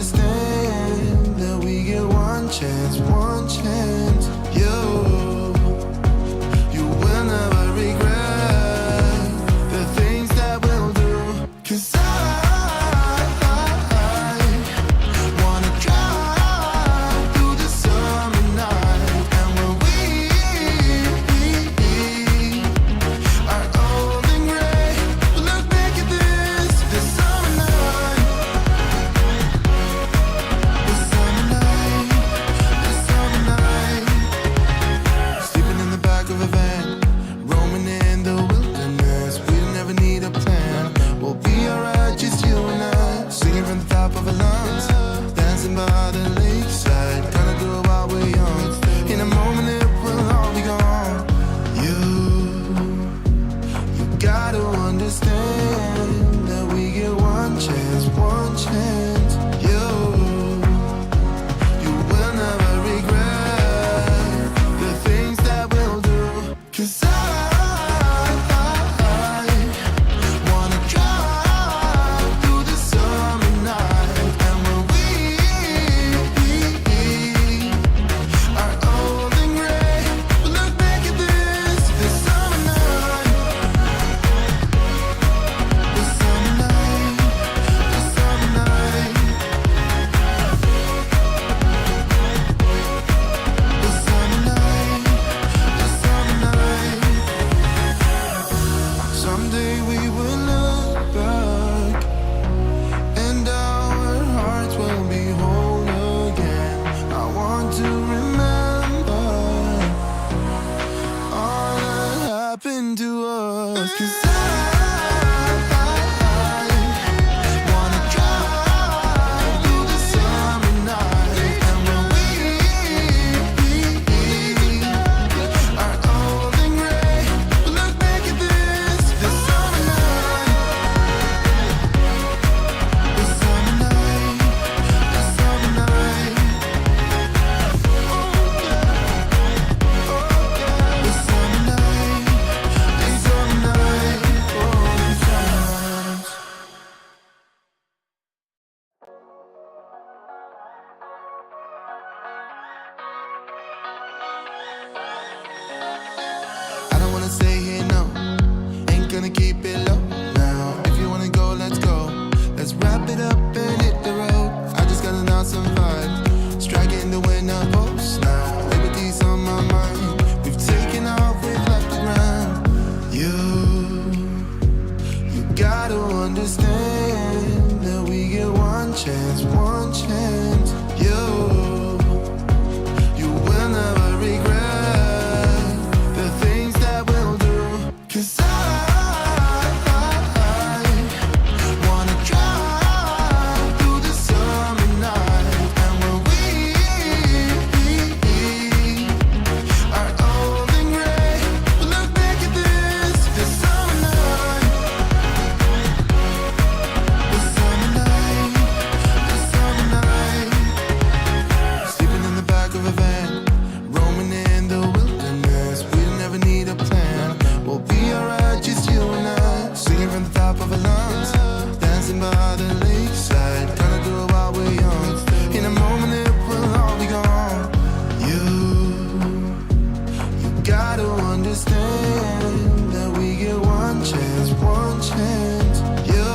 understand that we get one chance, one chance. You will never regret the things that we'll do. 'Cause I wanna drive through the summer night. And when we are old and gray, we'll look back at this summer night. This summer night, this summer night. Sleeping in the back of a van, roaming in the wilderness. We'll never need a plan. We'll be alright, just you and I. Singing from the top of our lungs, dancing by the lakeside. Gonna do it while we're young. In a moment it will all be gone. You gotta understand that we get one chance, one chance. You will never regret the things that we'll do. 'Cause I wanna drive through the summer night. And when we are old and gray, we'll look back at this summer night. This summer night, this summer night. This summer night, this summer night. Someday we will look back and our hearts will be whole again. I want to remember all that happened to us. 'Cause I wanna drive through the summer night. And when we are old and gray, we'll look back at this summer night. This summer night, this summer night. This summer night, this summer night. This summer night. I don't wanna stay here, no. Ain't gonna keep it low now. If you wanna go, let's go. Let's wrap it up and hit the road. I just got an awesome vibe, striking the winner post now. Liberty's on my mind. We've taken off, we've left the ground. You gotta understand that we get one chance, one chance. You will never regret the things that we'll do. 'Cause I wanna drive through the summer night. And when we are old and gray, we'll look back at this summer night. This summer night, this summer night. Sleeping in the back of a van, roaming in the wilderness. We'll never need a plan. We'll be alright, just you and I. Singing from the top of our lungs, dancing by the lakeside. Gonna do it while we're young. In a moment it will all be gone. You gotta understand that we get one chance, one chance. You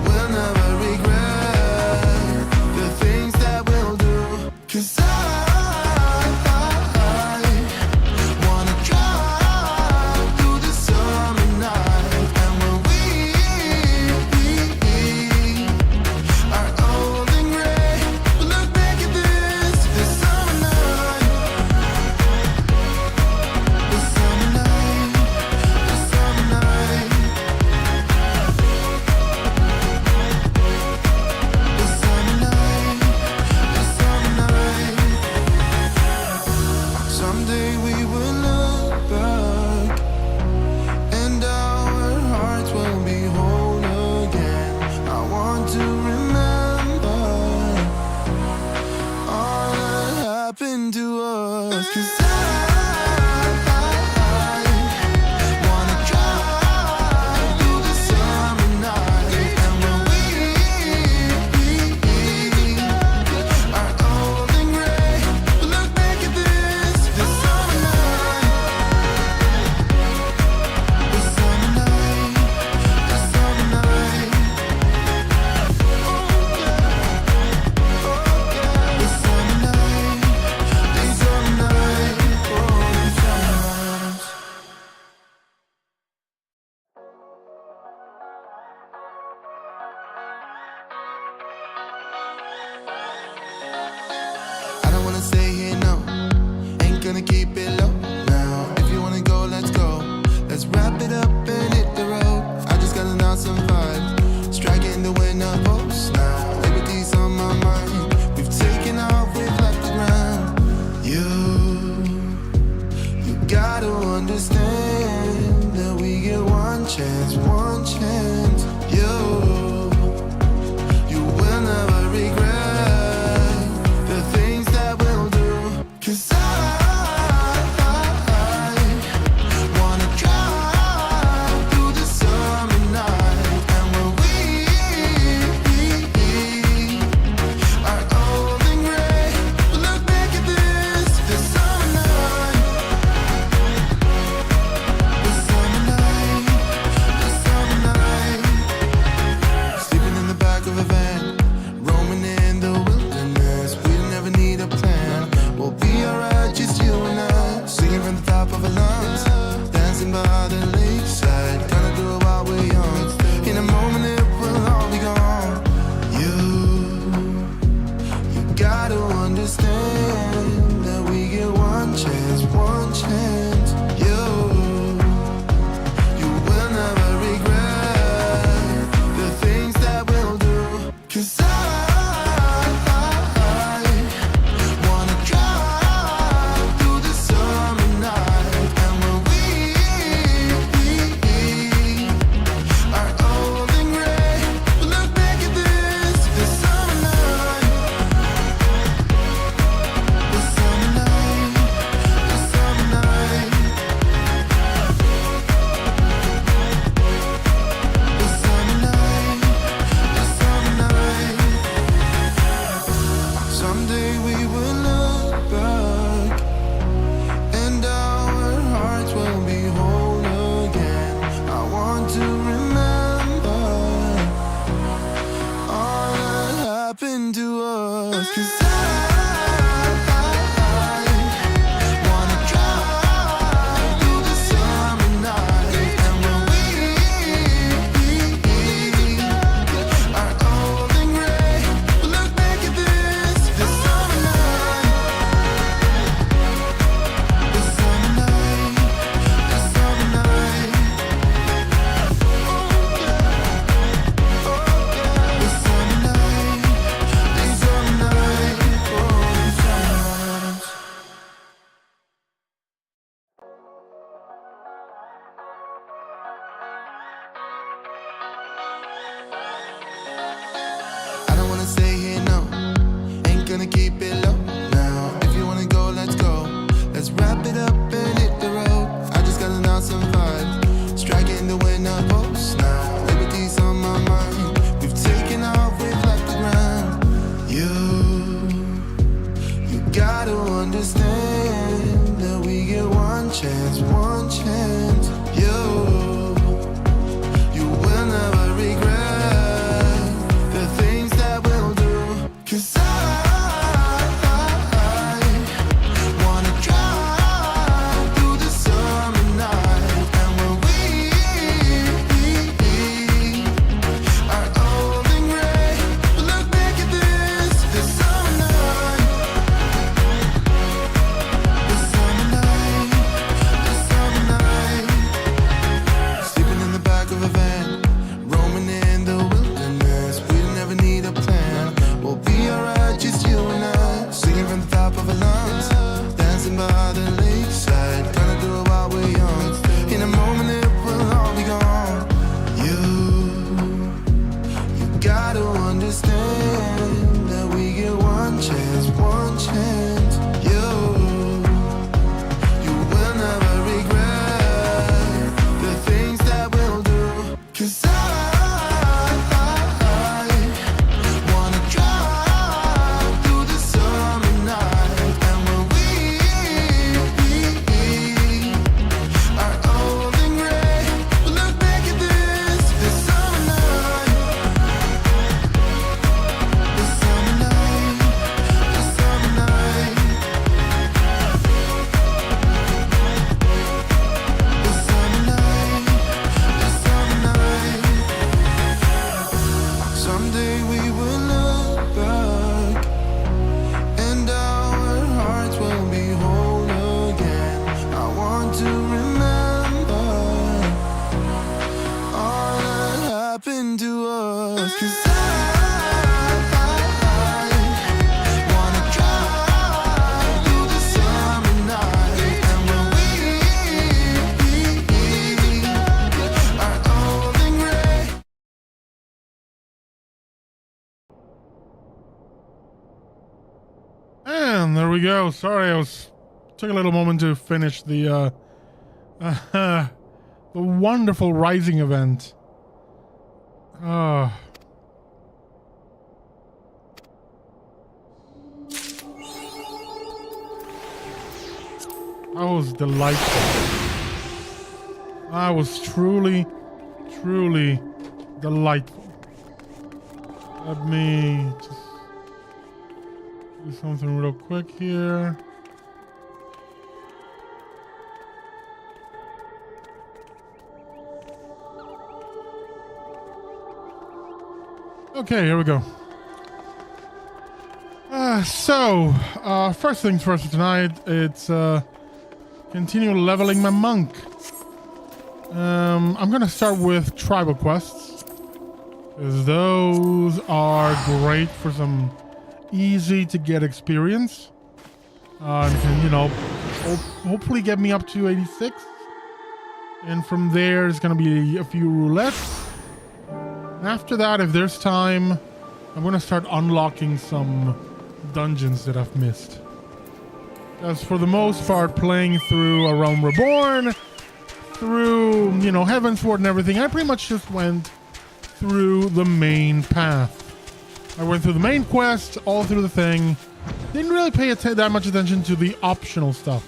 will never regret the things that we'll do. 'Cause I wanna drive through the summer night. And when we are old and gray, we'll look back at this summer night. This summer night, this summer night. This summer night, this summer night. Someday we will look back and our hearts will be whole again. I want to remember all that happened to us. 'Cause I wanna drive through the summer night. And when we stay here, no. Ain't gonna keep it low now. If you wanna go, let's go. Let's wrap it up and hit the road. I just got an awesome vibe, striking the winner post now. Liberty's on my mind. We've taken off, we've left the ground. You gotta understand that we get one chance, one chance. You will never regret the things that we'll do. 'Cause I wanna drive through the summer night. And when we are old and gray, we'll look back at this summer night. The summer night, the summer night. Sleeping in the back of a van, roaming in the wilderness. We never need a plan. We'll be alright, just you and I. Singing from the top of our lungs, dancing by the lakeside. Gonna do it while we're young. In a moment it will all be gone. You gotta understand that we get one chance, one chance. You will never regret the things that we'll do. 'Cause I wanna drive through the summer night. And when we are old and gray, we'll look back at this summer night. The summer night, the summer night. The summer night, the summer night. Someday we will look back and our hearts will be whole again. I want to remember all that happened to us. 'Cause I wanna drive through the summer night. And when we are old and gray, we'll look back at this summer night. The summer night, the summer night. Oh yeah, the summer night, the summer night, oh the summer night. I don't wanna stay here, no. Ain't gonna keep it low now. If you wanna go, let's go. Let's wrap it up and hit the road. I just got an awesome vibe, striking the winner post now. Liberty's on my mind. We've taken off, we've left the ground. You gotta understand that we get one chance, one chance. You will never regret the things that we'll do. 'Cause I wanna drive through the summer night. And when we are old and gray, we'll look back at this summer night. The summer night, the summer night. Sleeping in the back of a van, roaming in the wilderness. We never need a plan. We'll be alright, just you and I. Singing from the top of our lungs, dancing by the lakeside. Gonna do it while we're young. In a moment it will all be gone. You gotta understand that we get one chance, one chance. You will never regret the things that we'll do. 'Cause I wanna drive through the summer night. And when we are old and gray, we'll look back at this summer night. The summer night, the summer night. The summer night, the summer night. Someday we will look back and our And there we go. Sorry, took a little moment to finish the wonderful Rising event. That was delightful. That was truly, truly delightful. Let me just do something real quick here. Okay, here we go. First things first for tonight, it's continue leveling my monk. I'm gonna start with tribal quests, because those are great for some easy to get experience. And can, you know, hopefully get me up to 86. And from there, it's gonna be a few roulettes. And after that, if there's time, I'm gonna start unlocking some dungeons that I've missed. Because for the most part, playing through A Realm Reborn, through, you know, Heavensward and everything, I pretty much just went through the main path. I went through the main quest, all through the thing. Didn't really pay that much attention to the optional stuff.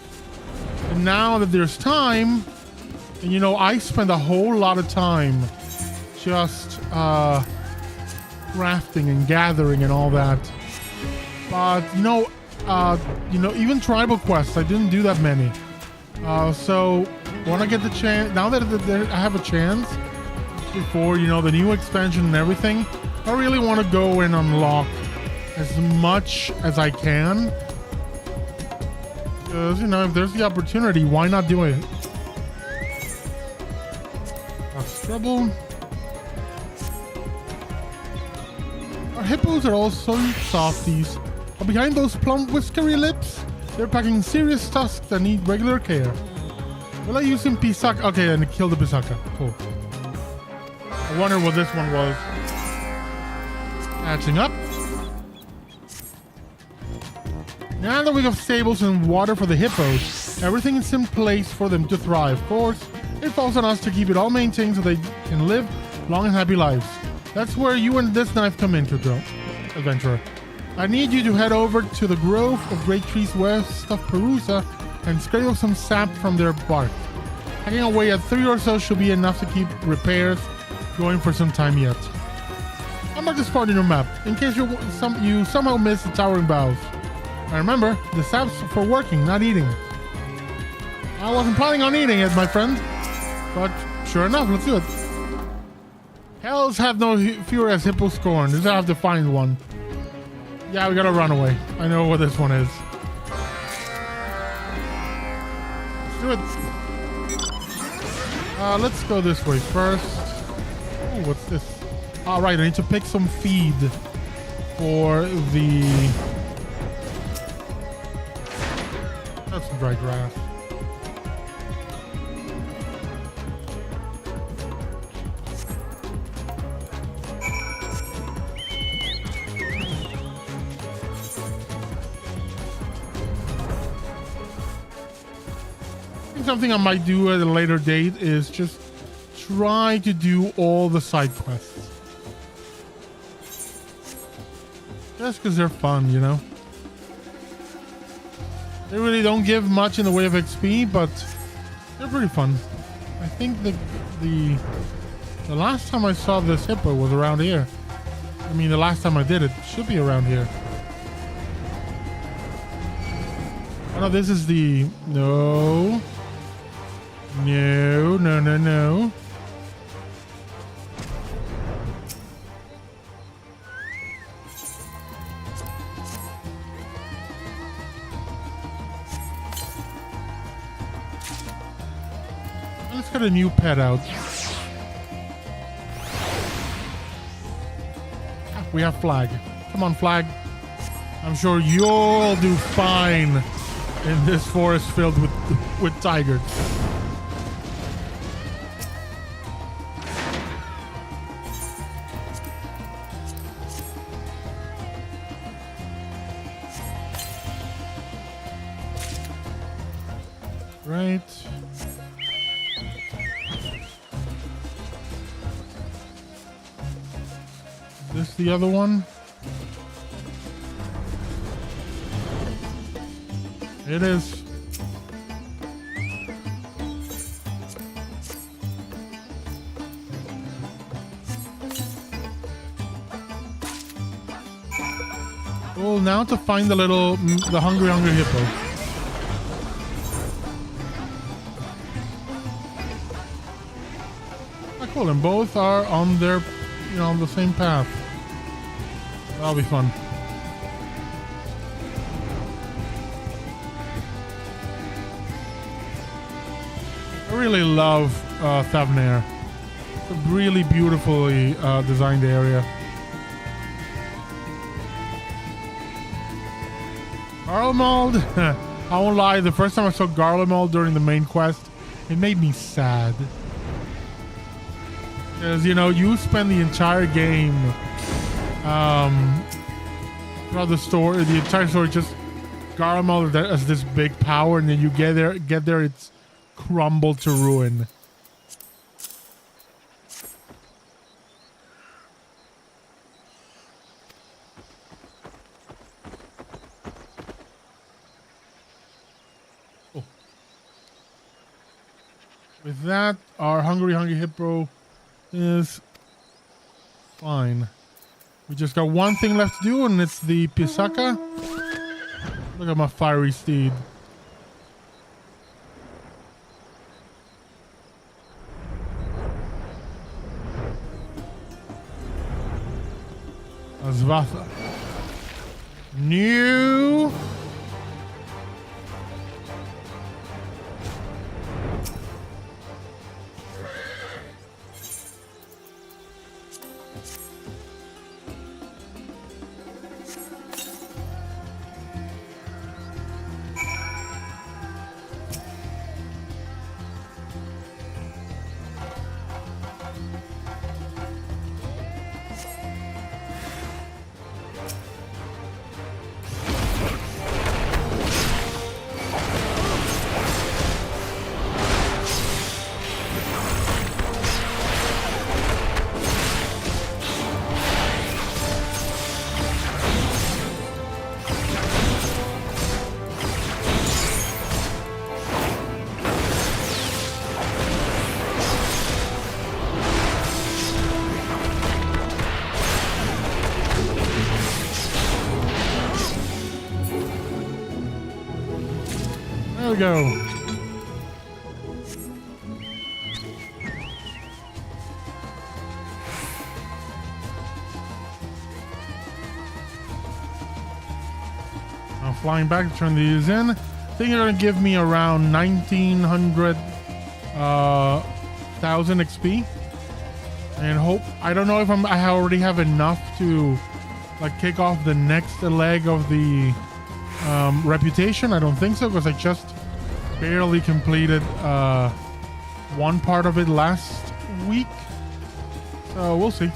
And now that there's time, and you know, I spend a whole lot of time just crafting and gathering and all that. But you know, even tribal quests, I didn't do that many. So when I get the chance, now that I have a chance before, you know, the new expansion and everything, I really want to go and unlock as much as I can. Because, you know, if there's the opportunity, why not do it? That's trouble. Our hippos are also softies. But behind those plump whiskery lips, they're packing serious tusks that need regular care. Will I use some pisaka? Okay, and kill the pisaka. Cool. I wonder what this one was. Catching up. Now that we have stables and water for the hippos, everything is in place for them to thrive. Of course, it falls on us to keep it all maintained so they can live long and happy lives. That's where you and this knife come into, adventurer. I need you to head over to the grove of great trees west of Perusa and scrape up some sap from their bark. Hacking away at 3 or so should be enough to keep repairs going for some time yet. I'll mark this part in your map, in case you somehow miss the towering boughs. And remember, the sap's for working, not eating. I wasn't planning on eating it, my friend. But sure enough, let's do it. Hells have no fear as hippo scorn. Just have to find one. Yeah, we gotta run away. I know what this one is. Let's do it. Let's go this way first. Oh, what's this? All right, I need to pick some feed for the... That's some dry grass. Something I might do at a later date is just try to do all the side quests. Just because they're fun, you know? They really don't give much in the way of XP, but they're pretty fun. I think the last time I saw this hippo was around here. I mean, the last time I did it should be around here. Oh no, this is the... No. No, no, no, no. Let's get a new pet out. We have Flag. Come on, Flag. I'm sure you'll do fine in this forest filled with tigers. Right. Is this the other one? It is. Well, now to find the hungry hippo. Ah, cool, and both are on their, on the same path. That'll be fun. I really love Thavnair. It's a really beautifully designed area. Garlemald, I won't lie, the first time I saw Garlemald during the main quest, it made me sad. Because, you spend the entire game, throughout the entire story, just Garlemald as this big power, and then you get there, it's crumbled to ruin. With that, our hungry hippo is fine. We just got one thing left to do, and it's the Pisaka. Look at my fiery steed. Azvatha. New. There we go. I'm flying back to turn these in. I think they're going to give me around 1,900,000 XP. And hope, I don't know if I already have enough to like kick off the next leg of the reputation. I don't think so, because I just barely completed one part of it last week, so we'll see.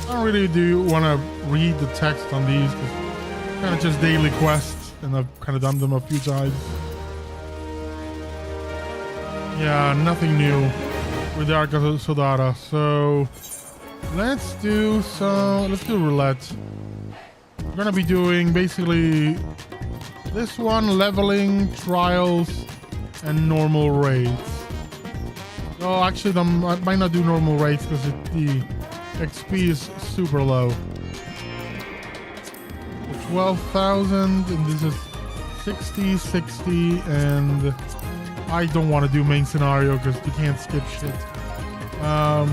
I don't really do want to read the text on these, kind of just daily quests, and I've kind of done them a few times. Yeah, nothing new with the Arca Sodara. So let's do roulette. We're gonna be doing basically this one: leveling, trials, and normal raids. Oh, actually, I might not do normal raids because the XP is super low. 12,000, and this is 60, and I don't want to do main scenario because you can't skip shit.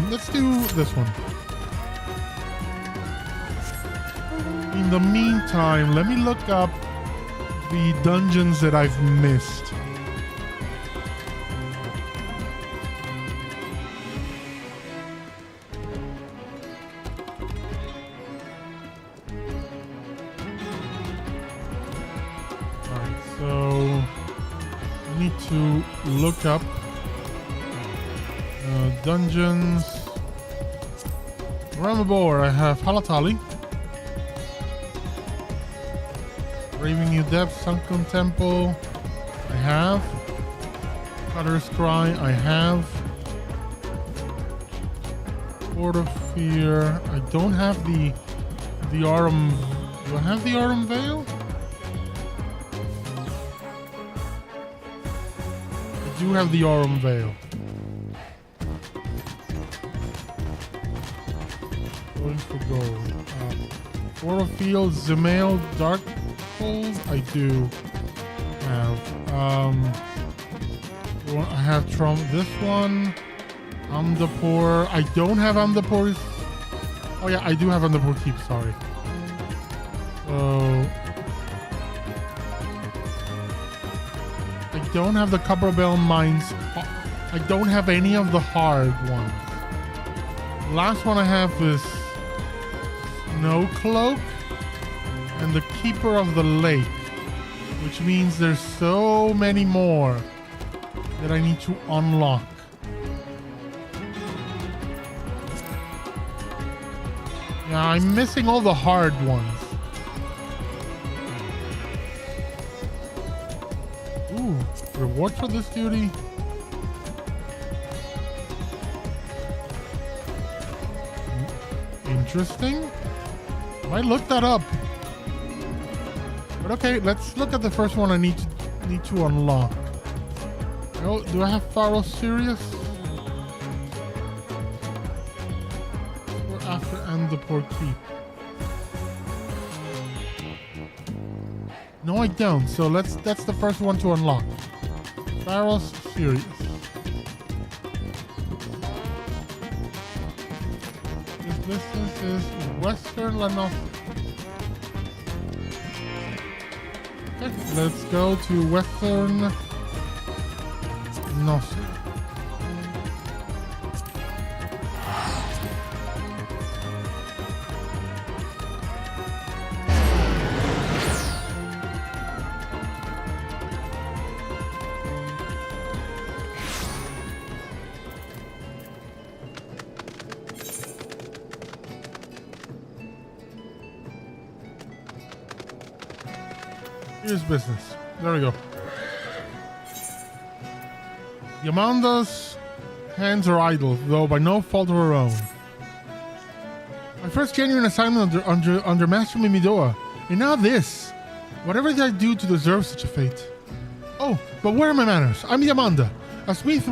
Let's do this one. In the meantime, let me look up the dungeons that I've missed. Alright, so I need to look up dungeons. Ramabor, I have Halatali. Raving New Depths, Sunken Temple, I have. Cutter's Cry, I have. Sword of Fear, I don't have the Aurum. Do I have the Aurum Veil? I do have the Aurum Veil. Going for gold. Sword of Field, Zemail, Dark. I do have. I have Trump. This one, Amdapur. I don't have Amdapur. Oh yeah, I do have Amdapur Keep. Sorry. So I don't have the Copperbell Mines. I don't have any of the hard ones. The last one I have is Snow Cloak and the Keeper of the Lake, which means there's so many more that I need to unlock. Yeah, I'm missing all the hard ones. Ooh, reward for this duty. Interesting. I might look that up. But okay, let's look at the first one I need to unlock. Oh, do I have Pharaoh Sirius? Or after Andapur Keep? No, I don't. So that's the first one to unlock. Pharaoh Sirius. This is Western Lanos. Okay, let's go to Western Nossa. Here's business. There we go. Yamanda's hands are idle, though by no fault of her own. My first genuine assignment under Master Mimidoa, and now this. Whatever did I do to deserve such a fate? Oh, but where are my manners? I'm Yamanda, a smith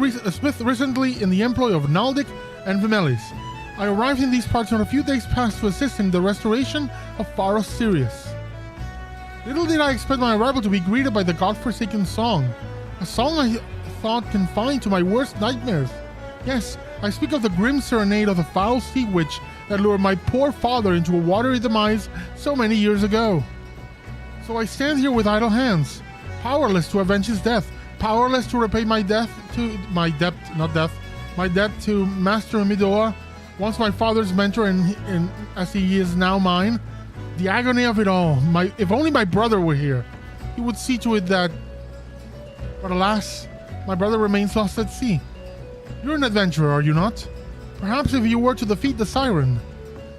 recently in the employ of Naldic and Vimelis. I arrived in these parts on a few days past to assist in the restoration of Pharaoh Sirius. Little did I expect my arrival to be greeted by the godforsaken song. A song I thought confined to my worst nightmares. Yes, I speak of the grim serenade of the foul sea witch that lured my poor father into a watery demise so many years ago. So I stand here with idle hands, powerless to avenge his death, powerless to repay my debt to Master Midoa, once my father's mentor and as he is now mine. The agony of it all. If only my brother were here, he would see to it that. But alas, my brother remains lost at sea. You're an adventurer, are you not? Perhaps if you were to defeat the siren.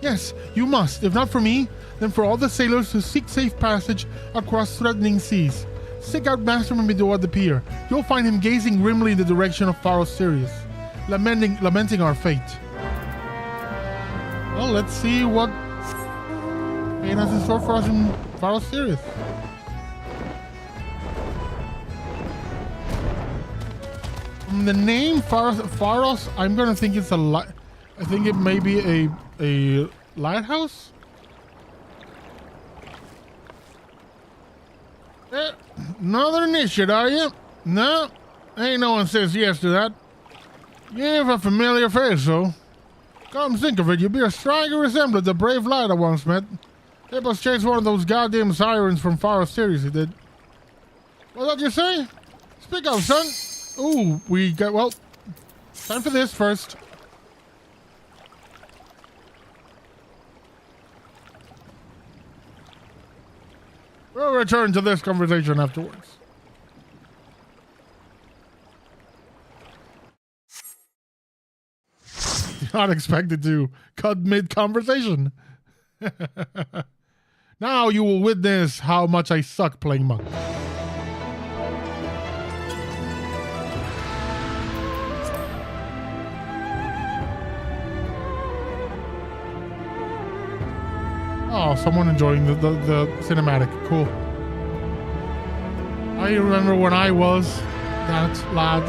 Yes, you must. If not for me, then for all the sailors who seek safe passage across threatening seas. Seek out Master Mimidoa at the pier. You'll find him gazing grimly in the direction of Pharaoh Sirius, lamenting our fate. Well, let's see what fate has in store for us in Pharaoh Sirius. The name Pharos, I'm gonna think it's I think it may be a lighthouse. Another initiate, are you? No, ain't no one says yes to that. You've a familiar face, though. Come think of it, you be a striking resemblance to the brave lad I once met. They must chase one of those goddamn sirens from Forest Series, he did. What'd you say? Speak up, son. Ooh, we got, well, time for this first. We'll return to this conversation afterwards. Not expected to cut mid-conversation. Now you will witness how much I suck playing monk. Oh, someone enjoying the cinematic. Cool. I remember when I was that lad.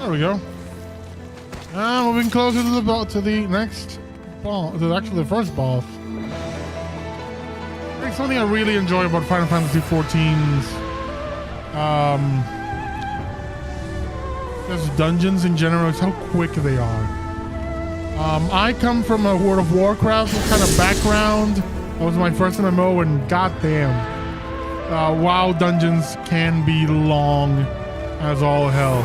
There we go. Moving closer to the next boss, actually the first boss. I think something I really enjoy about Final Fantasy XIV's just dungeons in general is how quick they are. I come from a World of Warcraft kind of background. That was my first MMO, and goddamn, WoW dungeons can be long as all hell.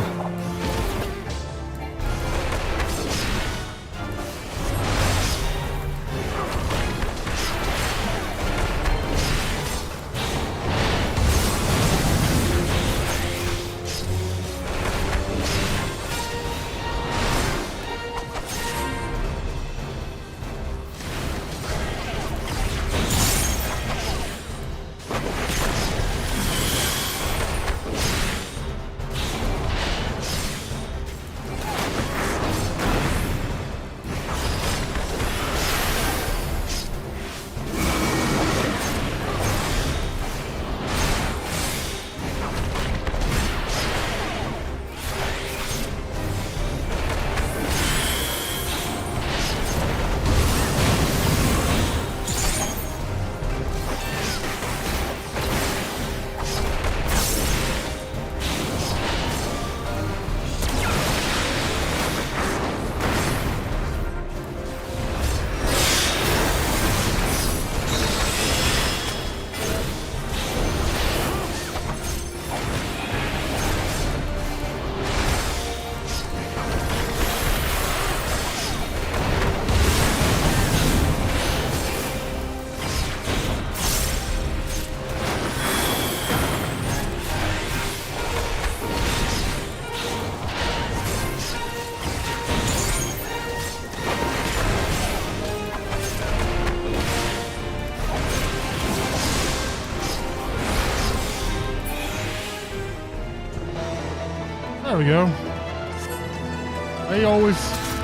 There we go.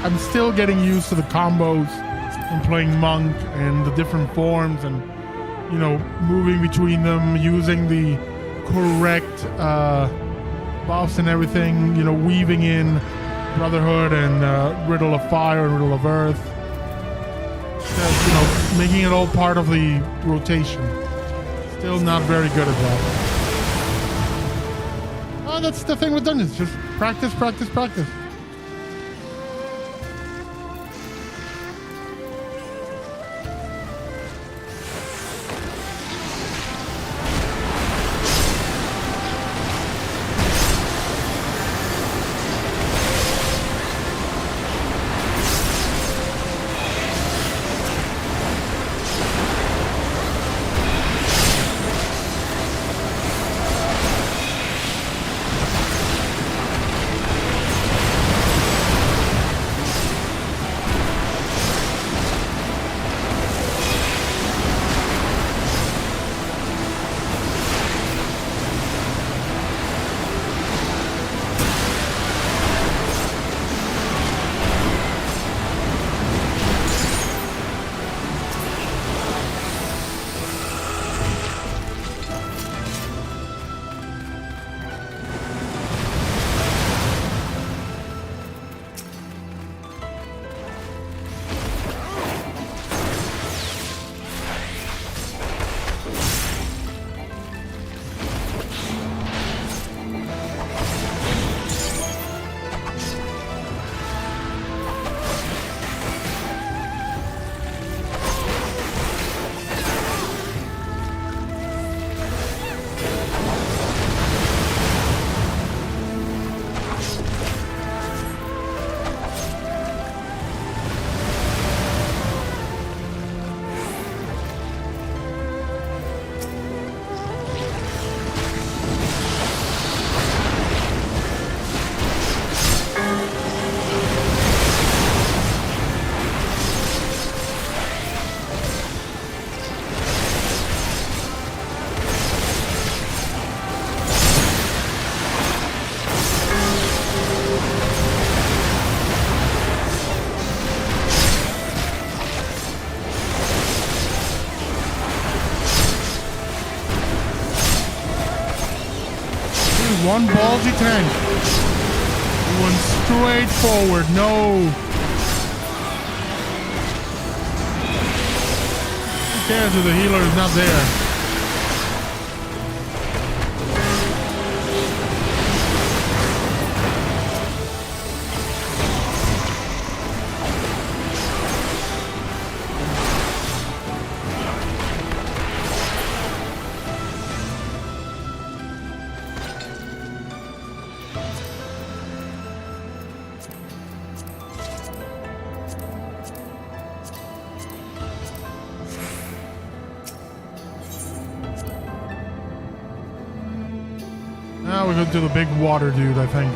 I'm still getting used to the combos and playing monk and the different forms and, you know, moving between them, using the correct buffs and everything, you know, weaving in Brotherhood and Riddle of Fire and Riddle of Earth. Just, you know, making it all part of the rotation. Still not very good at that. That's the thing with dungeons. Just practice, practice, practice. One ballsy tank. He went straight forward. No. Who cares if the healer is not there? Now we go to the big water dude, I think.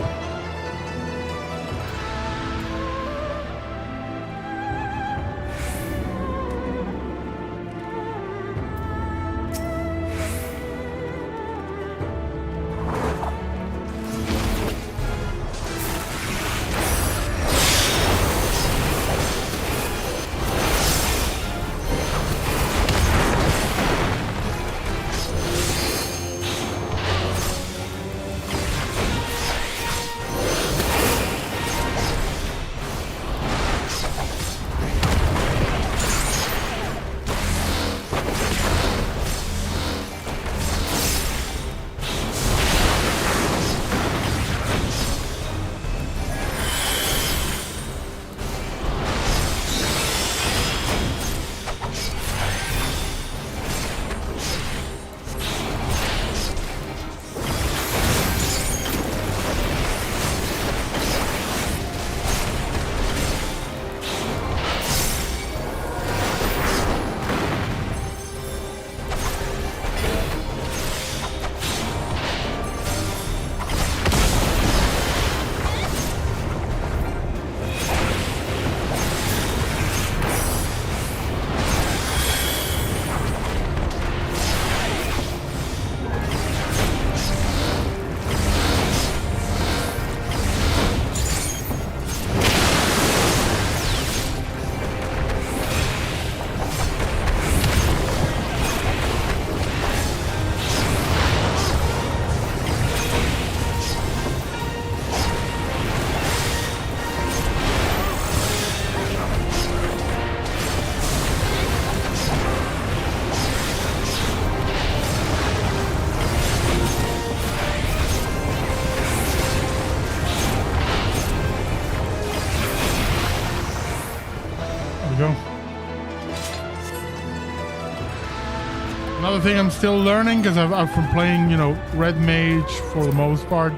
thing I'm still learning, because I've been playing, you know, red mage for the most part,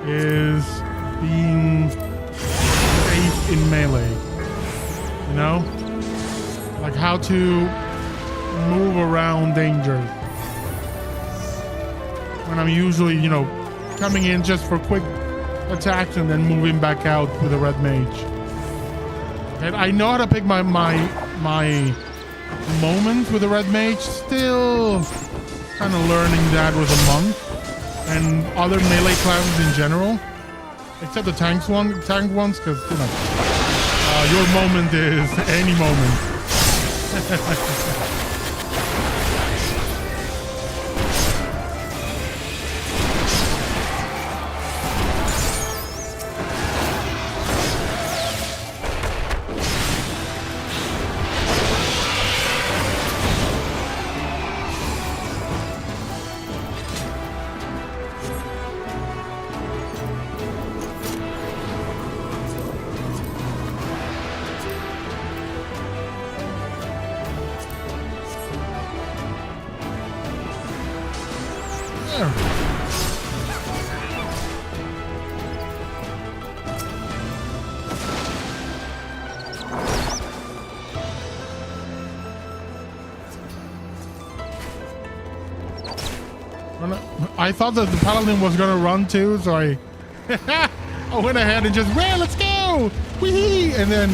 is being safe in melee. You know, like how to move around dangers when I'm usually, you know, coming in just for quick attacks and then moving back out with a red mage. And I know how to pick my moment with a red mage. Still kind of learning that with a monk and other melee classes in general, except the tank ones, because you know your moment is any moment. I thought that the paladin was gonna run too, so I went ahead and just ran. Let's go, wee! And then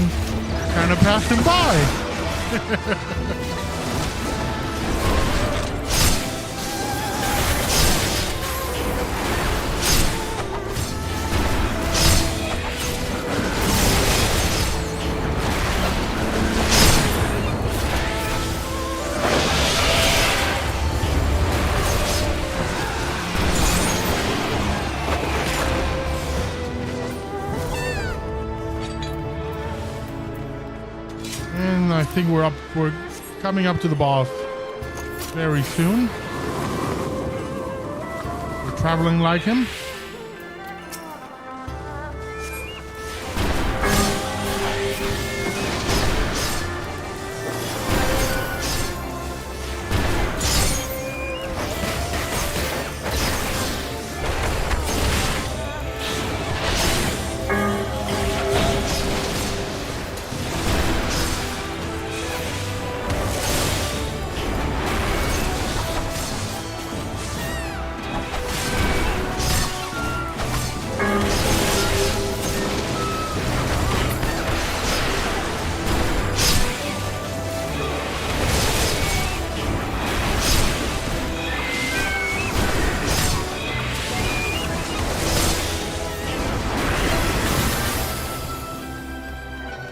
kind of passed him by. I think we're coming up to the boss very soon. We're traveling like him.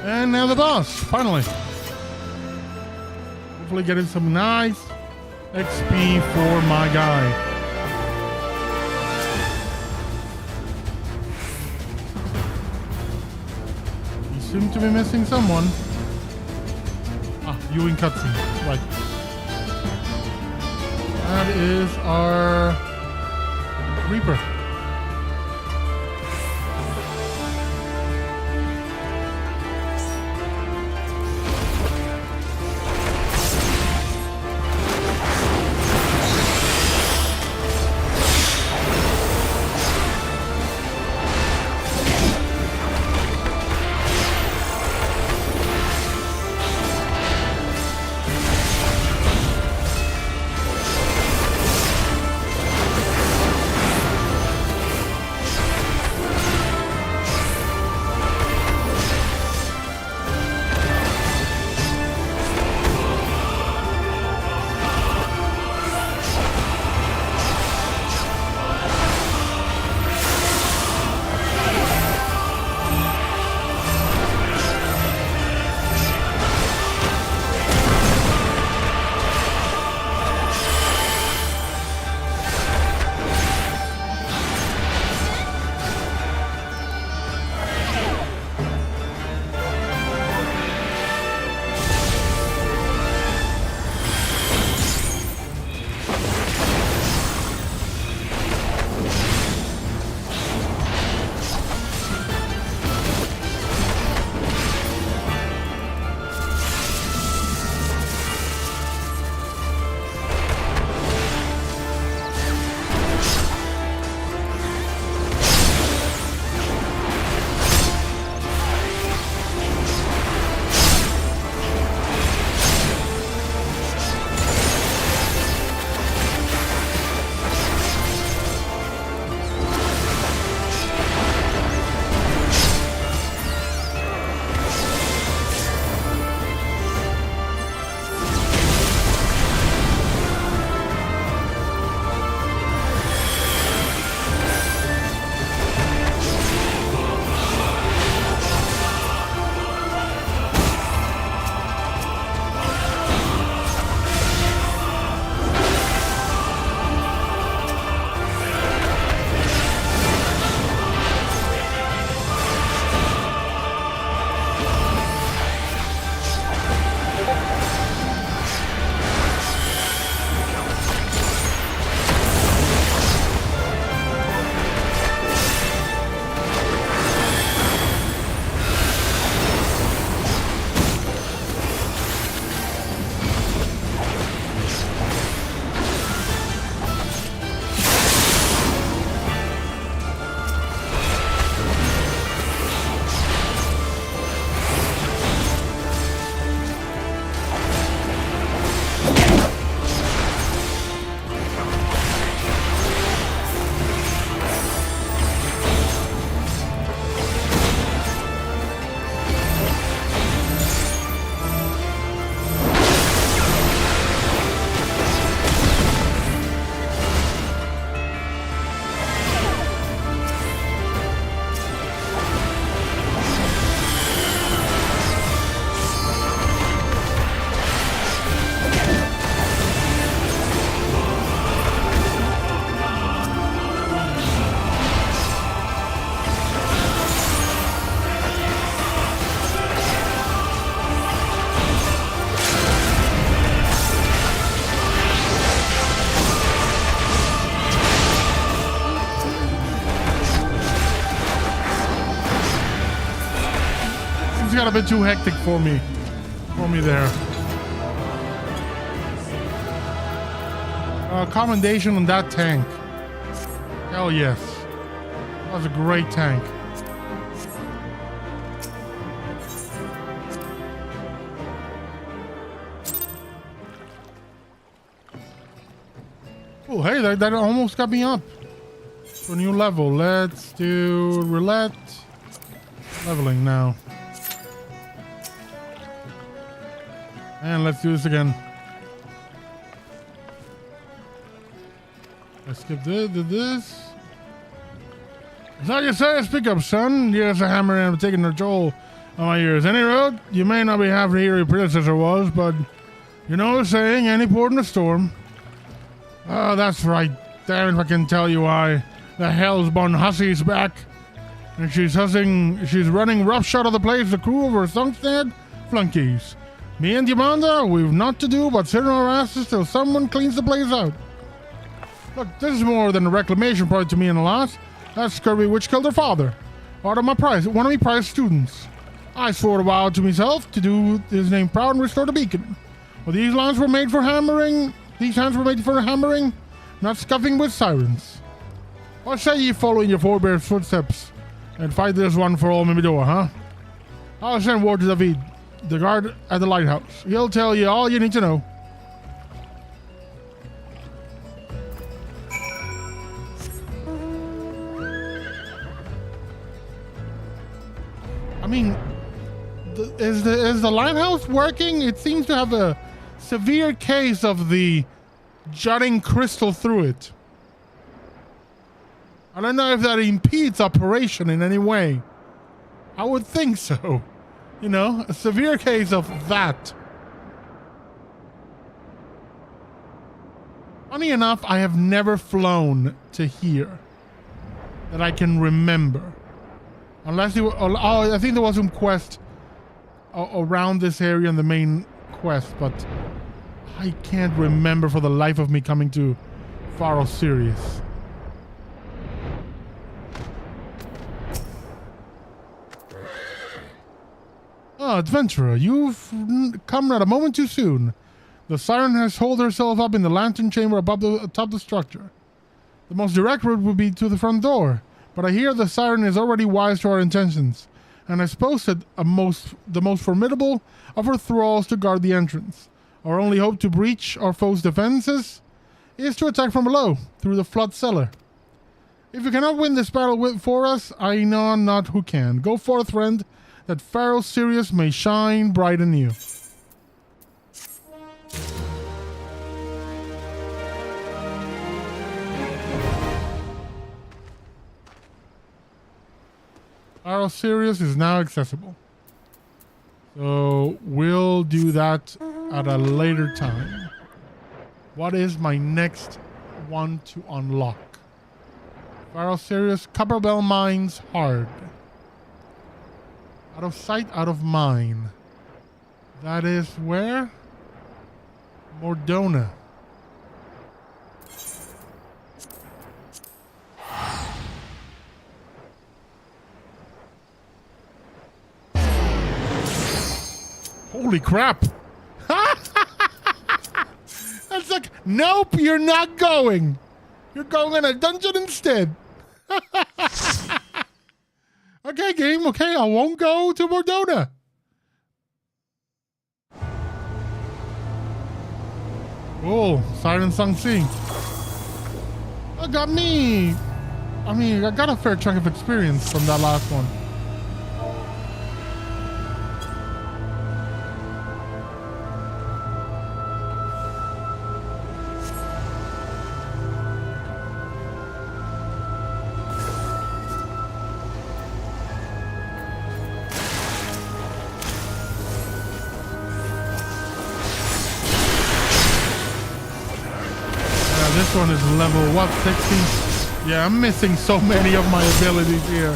And now the boss, finally. Hopefully getting some nice XP for my guy. You seem to be missing someone. Ah, you in cutscene, right. That is our Reaper. got a bit too hectic for me there. Commendation on that tank. Hell yes. That was a great tank. Oh, hey, that almost got me up to a new level. Let's do roulette. Leveling now. And let's do this again. Let's skip this. It's not your say, speak up, son. Yes, a hammer and I'm taking the toll on my ears. Any road, you may not be half the hero your predecessor was, but you know the saying, any port in a storm. Oh, that's right. Damn it if I can tell you why. The hell's-born hussy's back. And she's running roughshod of the place, the crew of her sunk-dead flunkies. Me and Yamanda, we've not to do but sit on our asses till someone cleans the place out. Look, this is more than a reclamation project to me and a lot. That scurvy witch killed her father. One of my prized students. I swore a vow to myself to do his name proud and restore the beacon. Well, these hands were made for hammering, not scuffing with sirens. What say ye follow in your forebears' footsteps and fight this one for all Mimidor, huh? I'll send word to David, the guard at the lighthouse. He'll tell you all you need to know. I mean, is the lighthouse working? It seems to have a severe case of the jutting crystal through it. I don't know if that impedes operation in any way. I would think so. You know, a severe case of that. Funny enough, I have never flown to here that I can remember. Unless I think there was some quest around this area in the main quest, but I can't remember for the life of me coming to Faro Sirius. Ah, adventurer, you've come at a moment too soon. The siren has holed herself up in the lantern chamber above atop the structure. The most direct route would be to the front door, but I hear the siren is already wise to our intentions, and has posted the most formidable of her thralls to guard the entrance. Our only hope to breach our foe's defenses is to attack from below, through the flood cellar. If you cannot win this battle for us, I know not who can. Go forth, friend, that Pharaoh Sirius may shine bright in you. Pharaoh Sirius is now accessible. So we'll do that at a later time. What is my next one to unlock? Pharaoh Sirius, Copperbell Mines Hard. Out of sight, out of mind. That is where? Mordona. Holy crap. That's like, nope, you're not going. You're going in a dungeon instead. Okay, game. Okay, I won't go to Mordona. Oh, Siren Sung Sea. That got me. I mean, I got a fair chunk of experience from that last one. This one is level, what, 60? Yeah, I'm missing so many of my abilities here.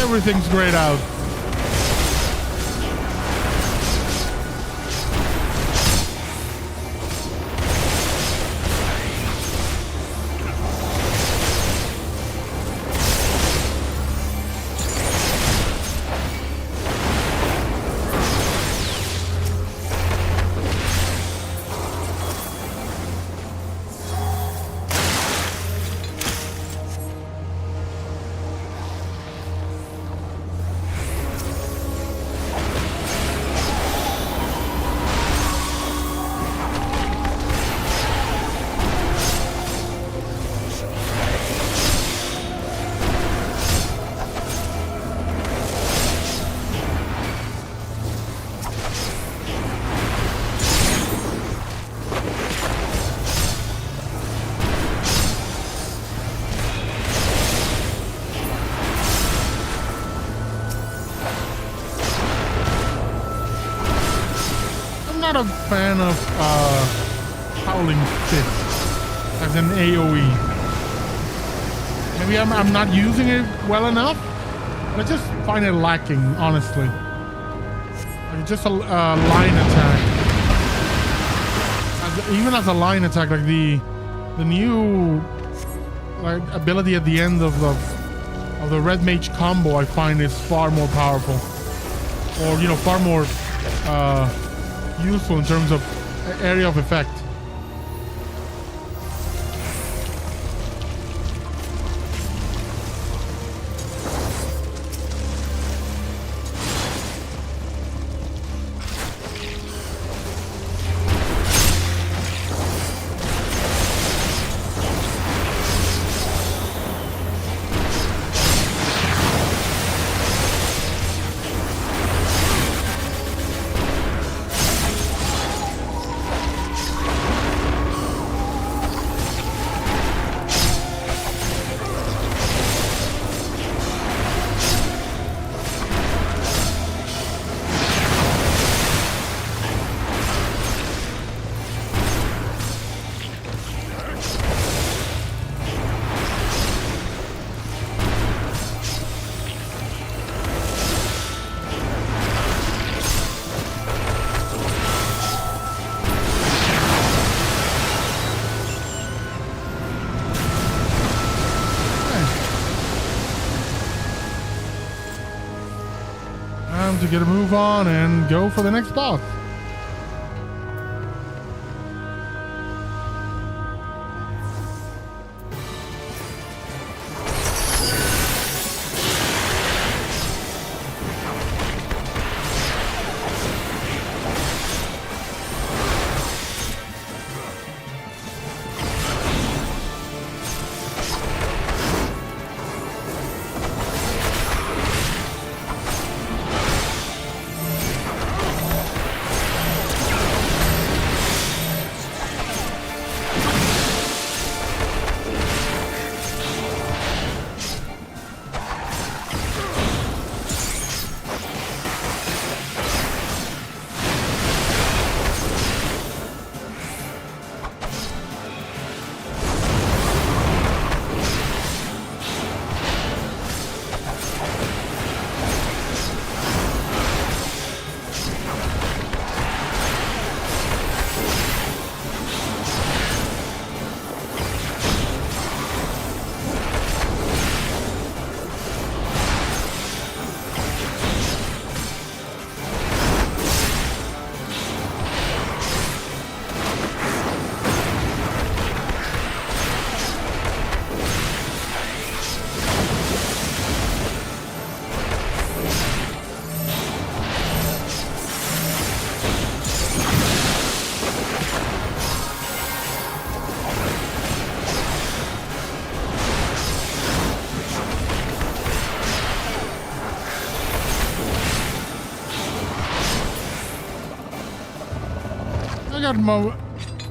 Everything's grayed out. not a fan of Howling Fist as an AoE. Maybe I'm not using it well enough, but I just find it lacking, honestly. Like just a line attack. Even as a line attack, like the new like ability at the end of the red mage combo, I find is far more powerful, or far more useful in terms of area of effect. To get a move on and go for the next boss.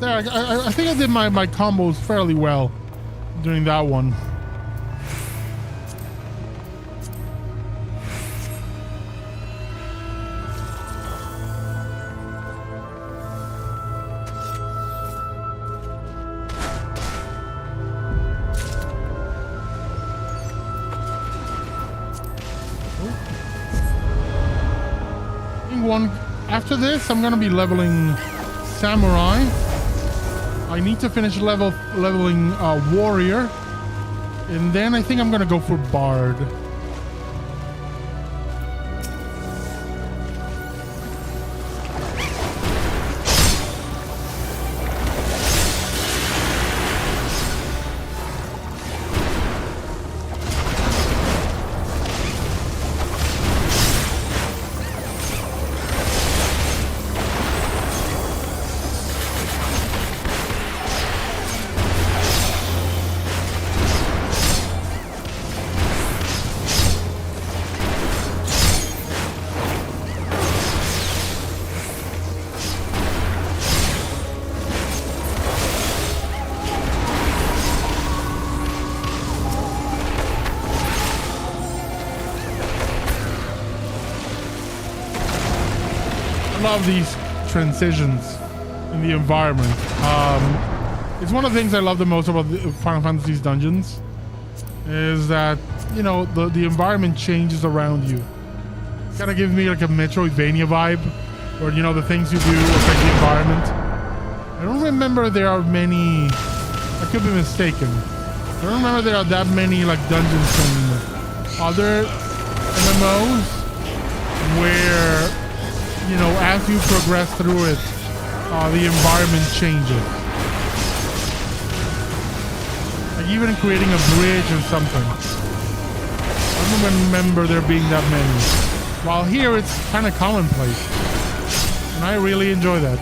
I think I did my combos fairly well during that one. After this, I'm gonna be leveling Samurai. I need to finish leveling Warrior, and then I think I'm gonna go for Bard. Love these transitions in the environment. It's one of the things I love the most about the Final Fantasy's dungeons, is that, you know, the environment changes around you. Kind of gives me like a Metroidvania vibe, where, you know, the things you do affect the environment. I don't remember there are many, I could be mistaken. I don't remember there are that many like dungeons in other MMOs where, you know, as you progress through it, the environment changes. Like even creating a bridge or something. I don't remember there being that many. While here it's kind of commonplace. And I really enjoy that.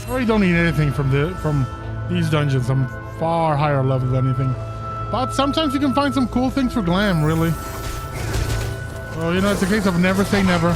I really don't need anything from these dungeons. I'm far higher level than anything. But sometimes you can find some cool things for glam, really. So, you know, it's a case of never say never.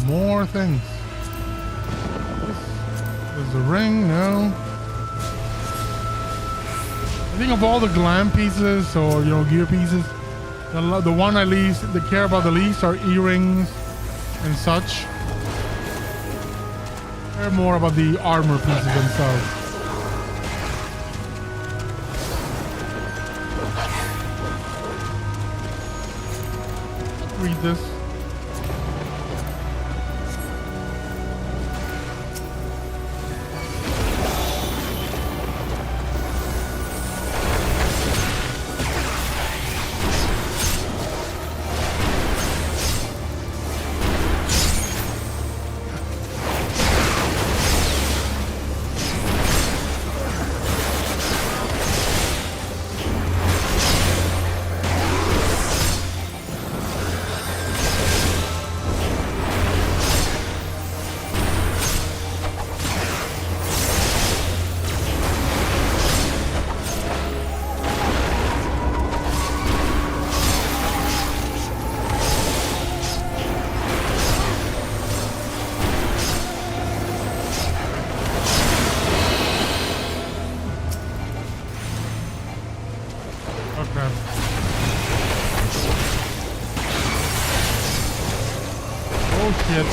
More things. There's the ring, no. I think of all the glam pieces or, you know, gear pieces, the one I least, the care about the least are earrings and such. They're more about the armor pieces themselves. Let's read this. Okay. Oh shit.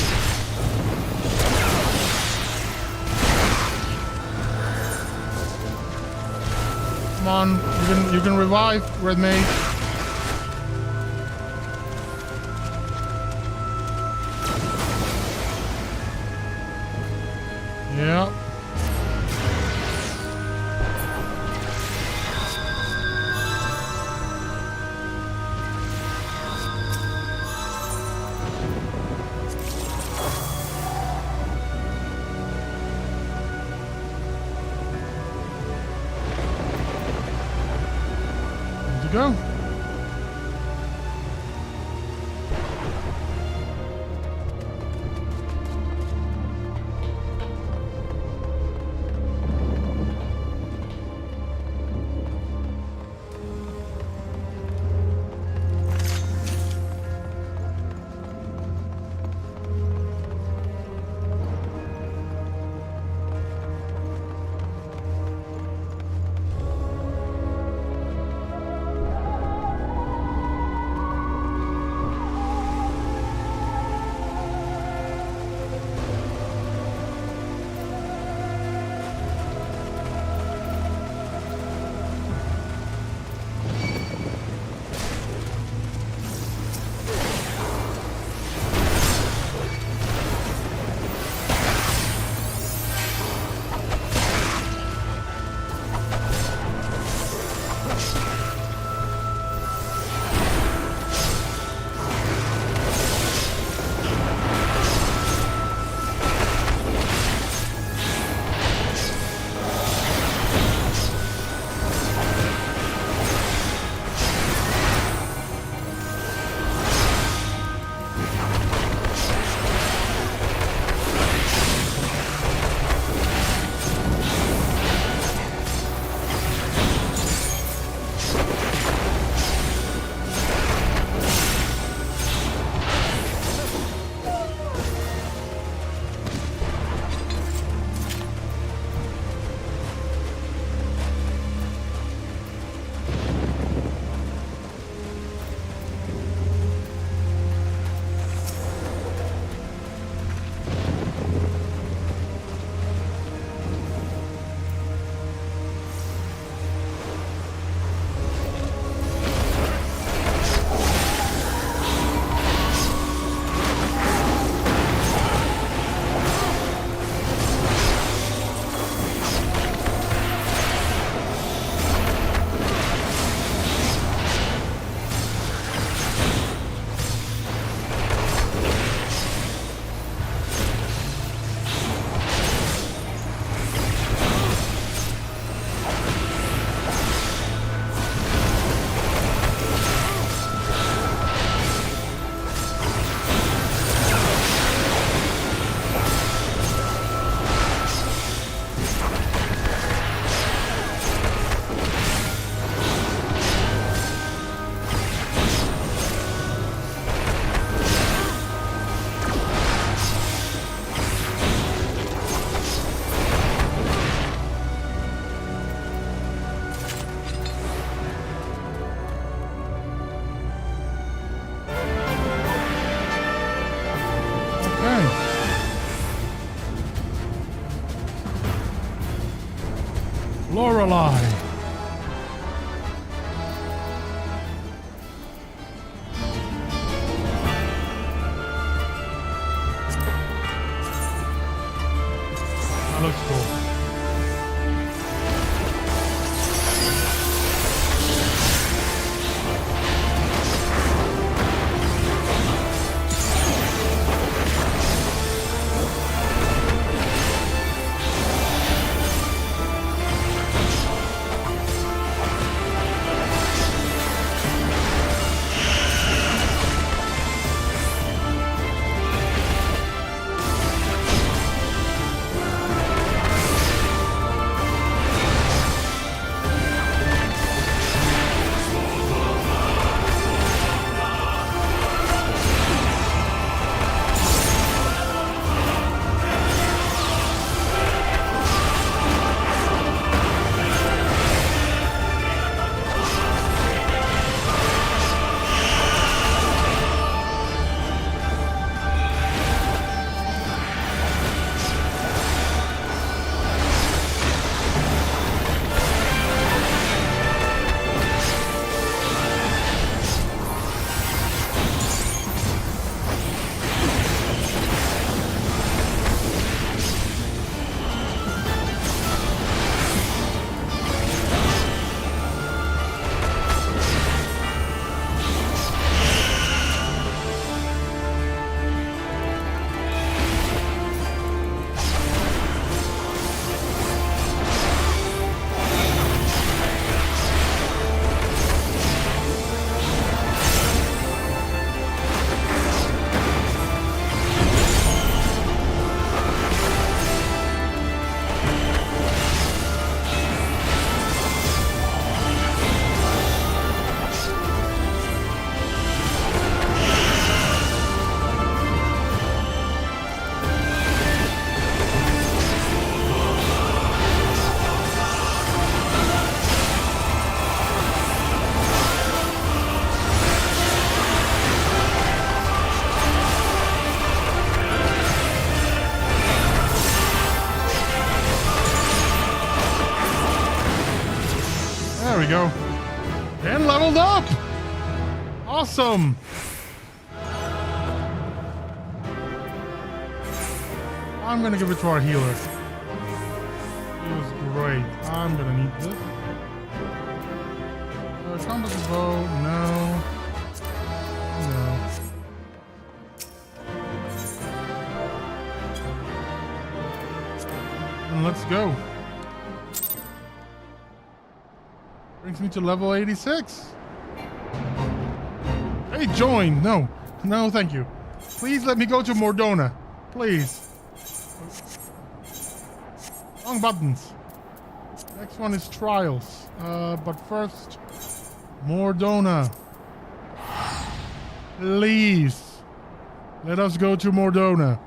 Come on, you can revive, Red Mage. Yeah. Go. Lorelei. That looks cool. There we go. And leveled up! Awesome! I'm gonna give it to our healer. It was great. I'm gonna need this. Combat bow, no. No. And let's go. Brings me to level 86. Hey, join. No. No, thank you. Please let me go to Mordona. Please. Wrong buttons. Next one is Trials. But first, Mordona. Please. Let us go to Mordona.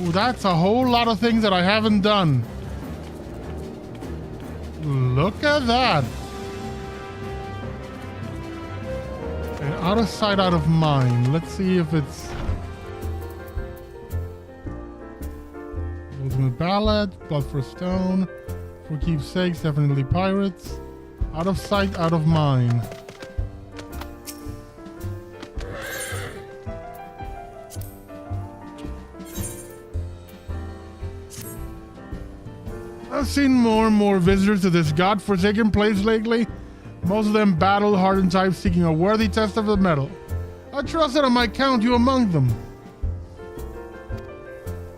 Ooh, that's a whole lot of things that I haven't done. Look at that. And out of sight, out of mind. Let's see if it's... Ultimate Ballad, Blood for Stone. For keepsakes, definitely pirates. Out of sight, out of mind. I've seen more and more visitors to this godforsaken place lately. Most of them battle-hardened types seeking a worthy test of the metal. I trust that I might count you among them.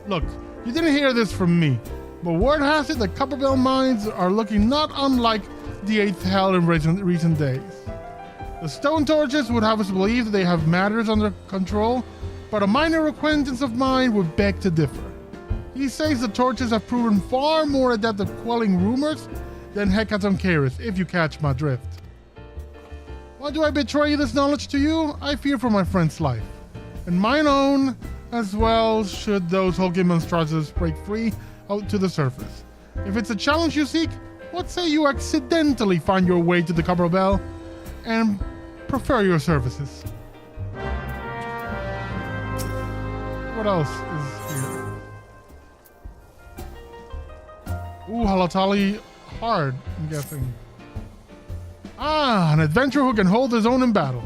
Look, you didn't hear this from me, but word has it that Copperbell mines are looking not unlike the 8th Hell in recent days. The stone torches would have us believe that they have matters under control, but a minor acquaintance of mine would beg to differ. He says the torches have proven far more adept at quelling rumors than Hecaton Caris, if you catch my drift. Why do I betray this knowledge to you? I fear for my friend's life, and mine own as well should those hulking monstrosities break free out to the surface. If it's a challenge you seek, What say you accidentally find your way to the Copper Bell and prefer your services? What else is here? Ooh, Halatali hard, I'm guessing. Ah, an adventurer who can hold his own in battle.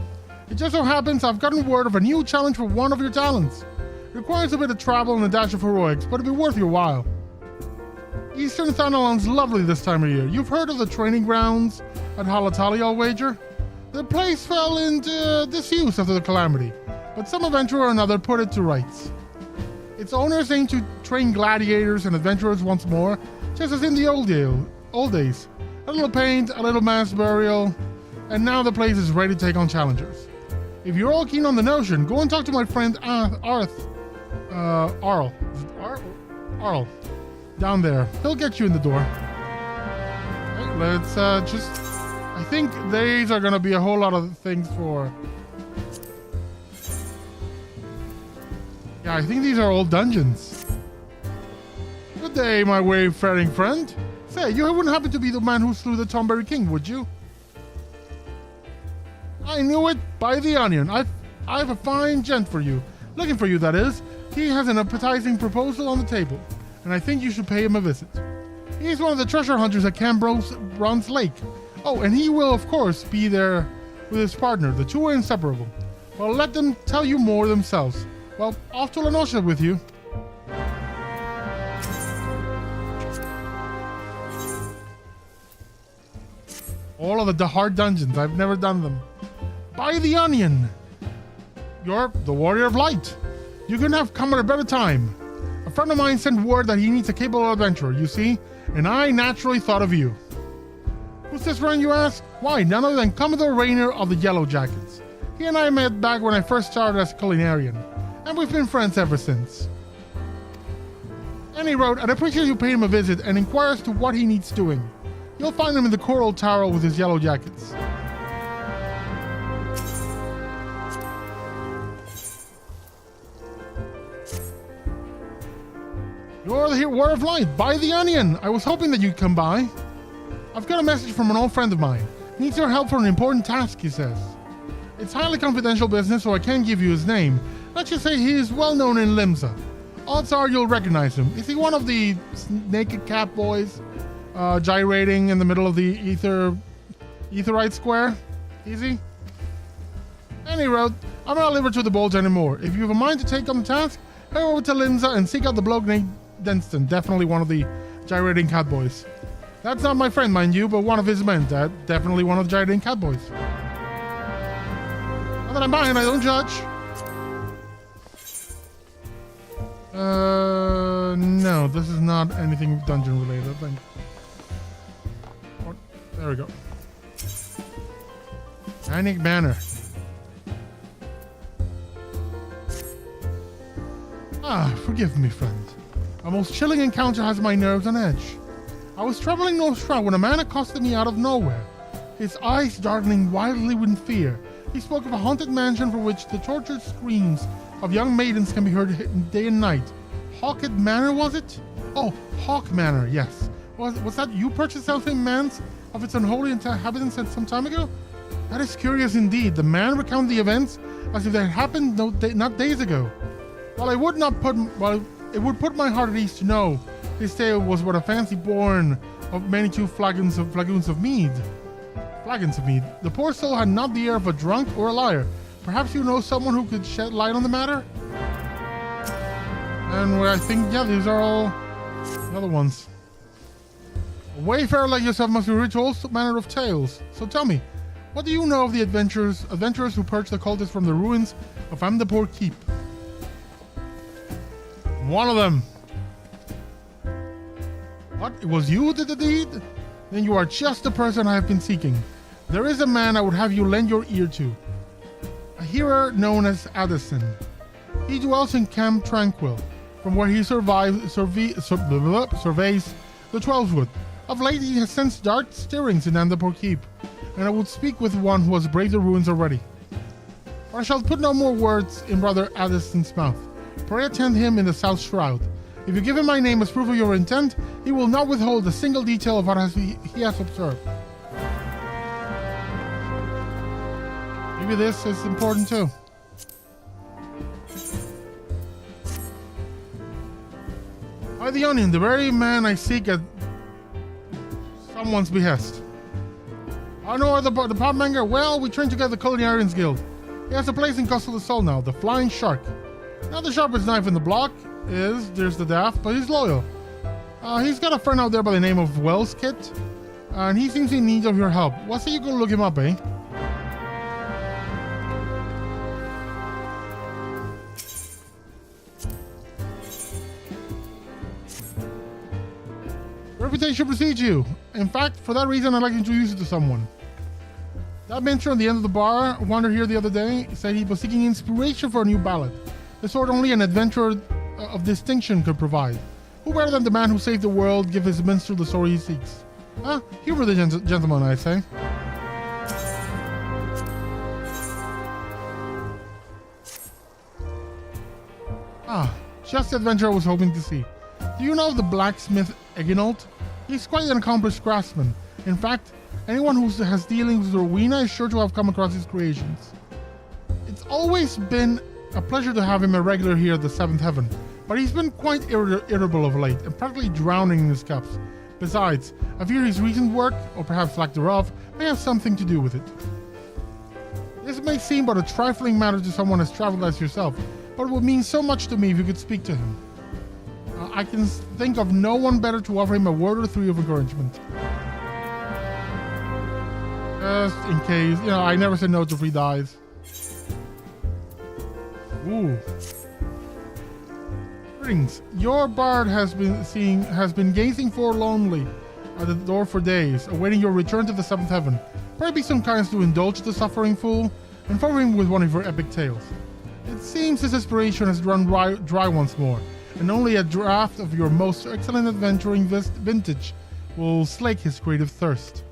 It just so happens I've gotten word of a new challenge for one of your talents. It requires a bit of travel and a dash of heroics, but it'll be worth your while. Eastern Thanalan's lovely this time of year. You've heard of the training grounds at Halatali, I'll wager? The place fell into disuse after the calamity, but some adventurer or another put it to rights. Its owners aim to train gladiators and adventurers once more, just as in the old days. A little paint, a little mass burial, and now the place is ready to take on challengers. If you're all keen on the notion, go and talk to my friend Arl. Arl. Down there. He'll get you in the door. Okay, let's I think these are gonna be a whole lot of things for... Yeah, I think these are all dungeons. Good day, my wayfaring friend. Say, you wouldn't happen to be the man who slew the Tomberry King, would you? I knew it, by the onion. I've a fine gent for you. Looking for you, that is. He has an appetizing proposal on the table, and I think you should pay him a visit. He's one of the treasure hunters at Bronze Lake. Oh, and he will, of course, be there with his partner. The two are inseparable. Well, let them tell you more themselves. Well, off to Lenosha with you. All of the hard dungeons. I've never done them. By the onion! You're the Warrior of Light. You couldn't have come at a better time. A friend of mine sent word that he needs a capable adventurer, you see, and I naturally thought of you. Who's this friend, you ask? Why, none other than Commodore Rainer of the Yellow Jackets. He and I met back when I first started as a culinarian, and we've been friends ever since. And he wrote, I'd appreciate you paying him a visit and inquire as to what he needs doing. You'll find him in the Coral Tower with his Yellow Jackets. You're the Warrior of Light, by the onion! I was hoping that you'd come by. I've got a message from an old friend of mine. Needs your help for an important task, he says. It's highly confidential business, so I can't give you his name. Let's just say he is well known in Limsa. Odds are you'll recognize him. Is he one of the naked cat boys gyrating in the middle of the Etherite Square? Is he? And he wrote, I'm not liberal to the bulge anymore. If you have a mind to take on the task, head over to Limsa and seek out the bloke named Denston. Definitely one of the gyrating cat boys. That's not my friend, mind you, but one of his men. Definitely one of the gyrating cat boys. Not that I'm buying, I don't judge. No, this is not anything dungeon related, I think. What? There we go. Panic Manor. Ah, forgive me, friend. A most chilling encounter has my nerves on edge. I was traveling north when a man accosted me out of nowhere, his eyes darkening wildly with fear. He spoke of a haunted mansion for which the tortured screams of young maidens can be heard day and night. Hawkhead Manor, was it? Oh, Hawk Manor, yes. Was that you purchased something man's of its unholy inhabitants some time ago? That is curious indeed. The man recounted the events as if they had happened not days ago. While it would put my heart at ease to know his tale was but a fancy born of many two flagons of mead. Flagons of mead. The poor soul had not the air of a drunk or a liar. Perhaps you know someone who could shed light on the matter? And I think, yeah, these are all the other ones. A wayfarer like yourself must be rich to all manner of tales. So tell me, what do you know of the adventurers who purged the cultists from the ruins of Amdapur Keep? One of them. What? It was you who did the deed? Then you are just the person I have been seeking. There is a man I would have you lend your ear to. A hero known as Addison. He dwells in Camp Tranquil, from where he surveys the Twelvewood. Of late he has sensed dark stirrings in Amdapur Keep, and I would speak with one who has braved the ruins already. But I shall put no more words in brother Addison's mouth. Pray attend him in the South Shroud. If you give him my name as proof of your intent, He will not withhold a single detail of what he has observed. Maybe this is important too. By the Onion, the very man I seek at someone's behest. I know the potmanger. Well, we trained together at the Culinarians Guild. He has a place in Castle of the Soul now, the Flying Shark. Not the sharpest knife in the block there's the daft, but he's loyal. He's got a friend out there by the name of Wells Kit, and he seems in need of your help. What say you go look him up, eh? Reputation precedes you. In fact, for that reason, I'd like to introduce you to someone. That mentor on the end of the bar wandered here the other day, said he was seeking inspiration for a new ballad, the sort only an adventurer of distinction could provide. Who better than the man who saved the world give his minstrel the story he seeks? Humor the gentleman, I say. Just the adventurer I was hoping to see. Do you know the blacksmith Eginault? He's quite an accomplished craftsman. In fact, anyone who has dealings with Rowena is sure to have come across his creations. It's always been a pleasure to have him a regular here at the Seventh Heaven, but he's been quite irritable of late and practically drowning in his cups. Besides, I fear his recent work, or perhaps lack thereof, may have something to do with it. This may seem but a trifling matter to someone as traveled as yourself, but it would mean so much to me if you could speak to him. I can think of no one better to offer him a word or three of encouragement. Just in case, I never say no to free dies. Ooh. Greetings. Your bard has been gazing forlornly at the door for days, awaiting your return to the Seventh Heaven. Pray be so kind to indulge the suffering fool and favor him with one of your epic tales. It seems his inspiration has run dry once more, and only a draft of your most excellent adventuring vintage will slake his creative thirst.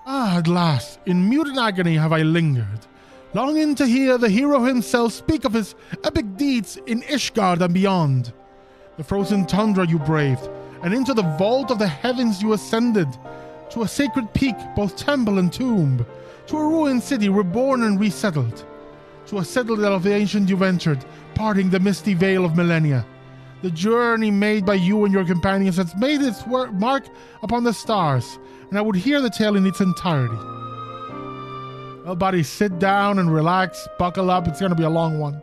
At last, in muted agony have I lingered, longing to hear the hero himself speak of his epic deeds in Ishgard and beyond. The frozen tundra you braved, and into the vault of the heavens you ascended, to a sacred peak, both temple and tomb, to a ruined city reborn and resettled, to a citadel of the ancient you ventured, parting the misty veil of millennia. The journey made by you and your companions has made its mark upon the stars, and I would hear the tale in its entirety. Well, buddy, sit down and relax, buckle up, it's gonna be a long one.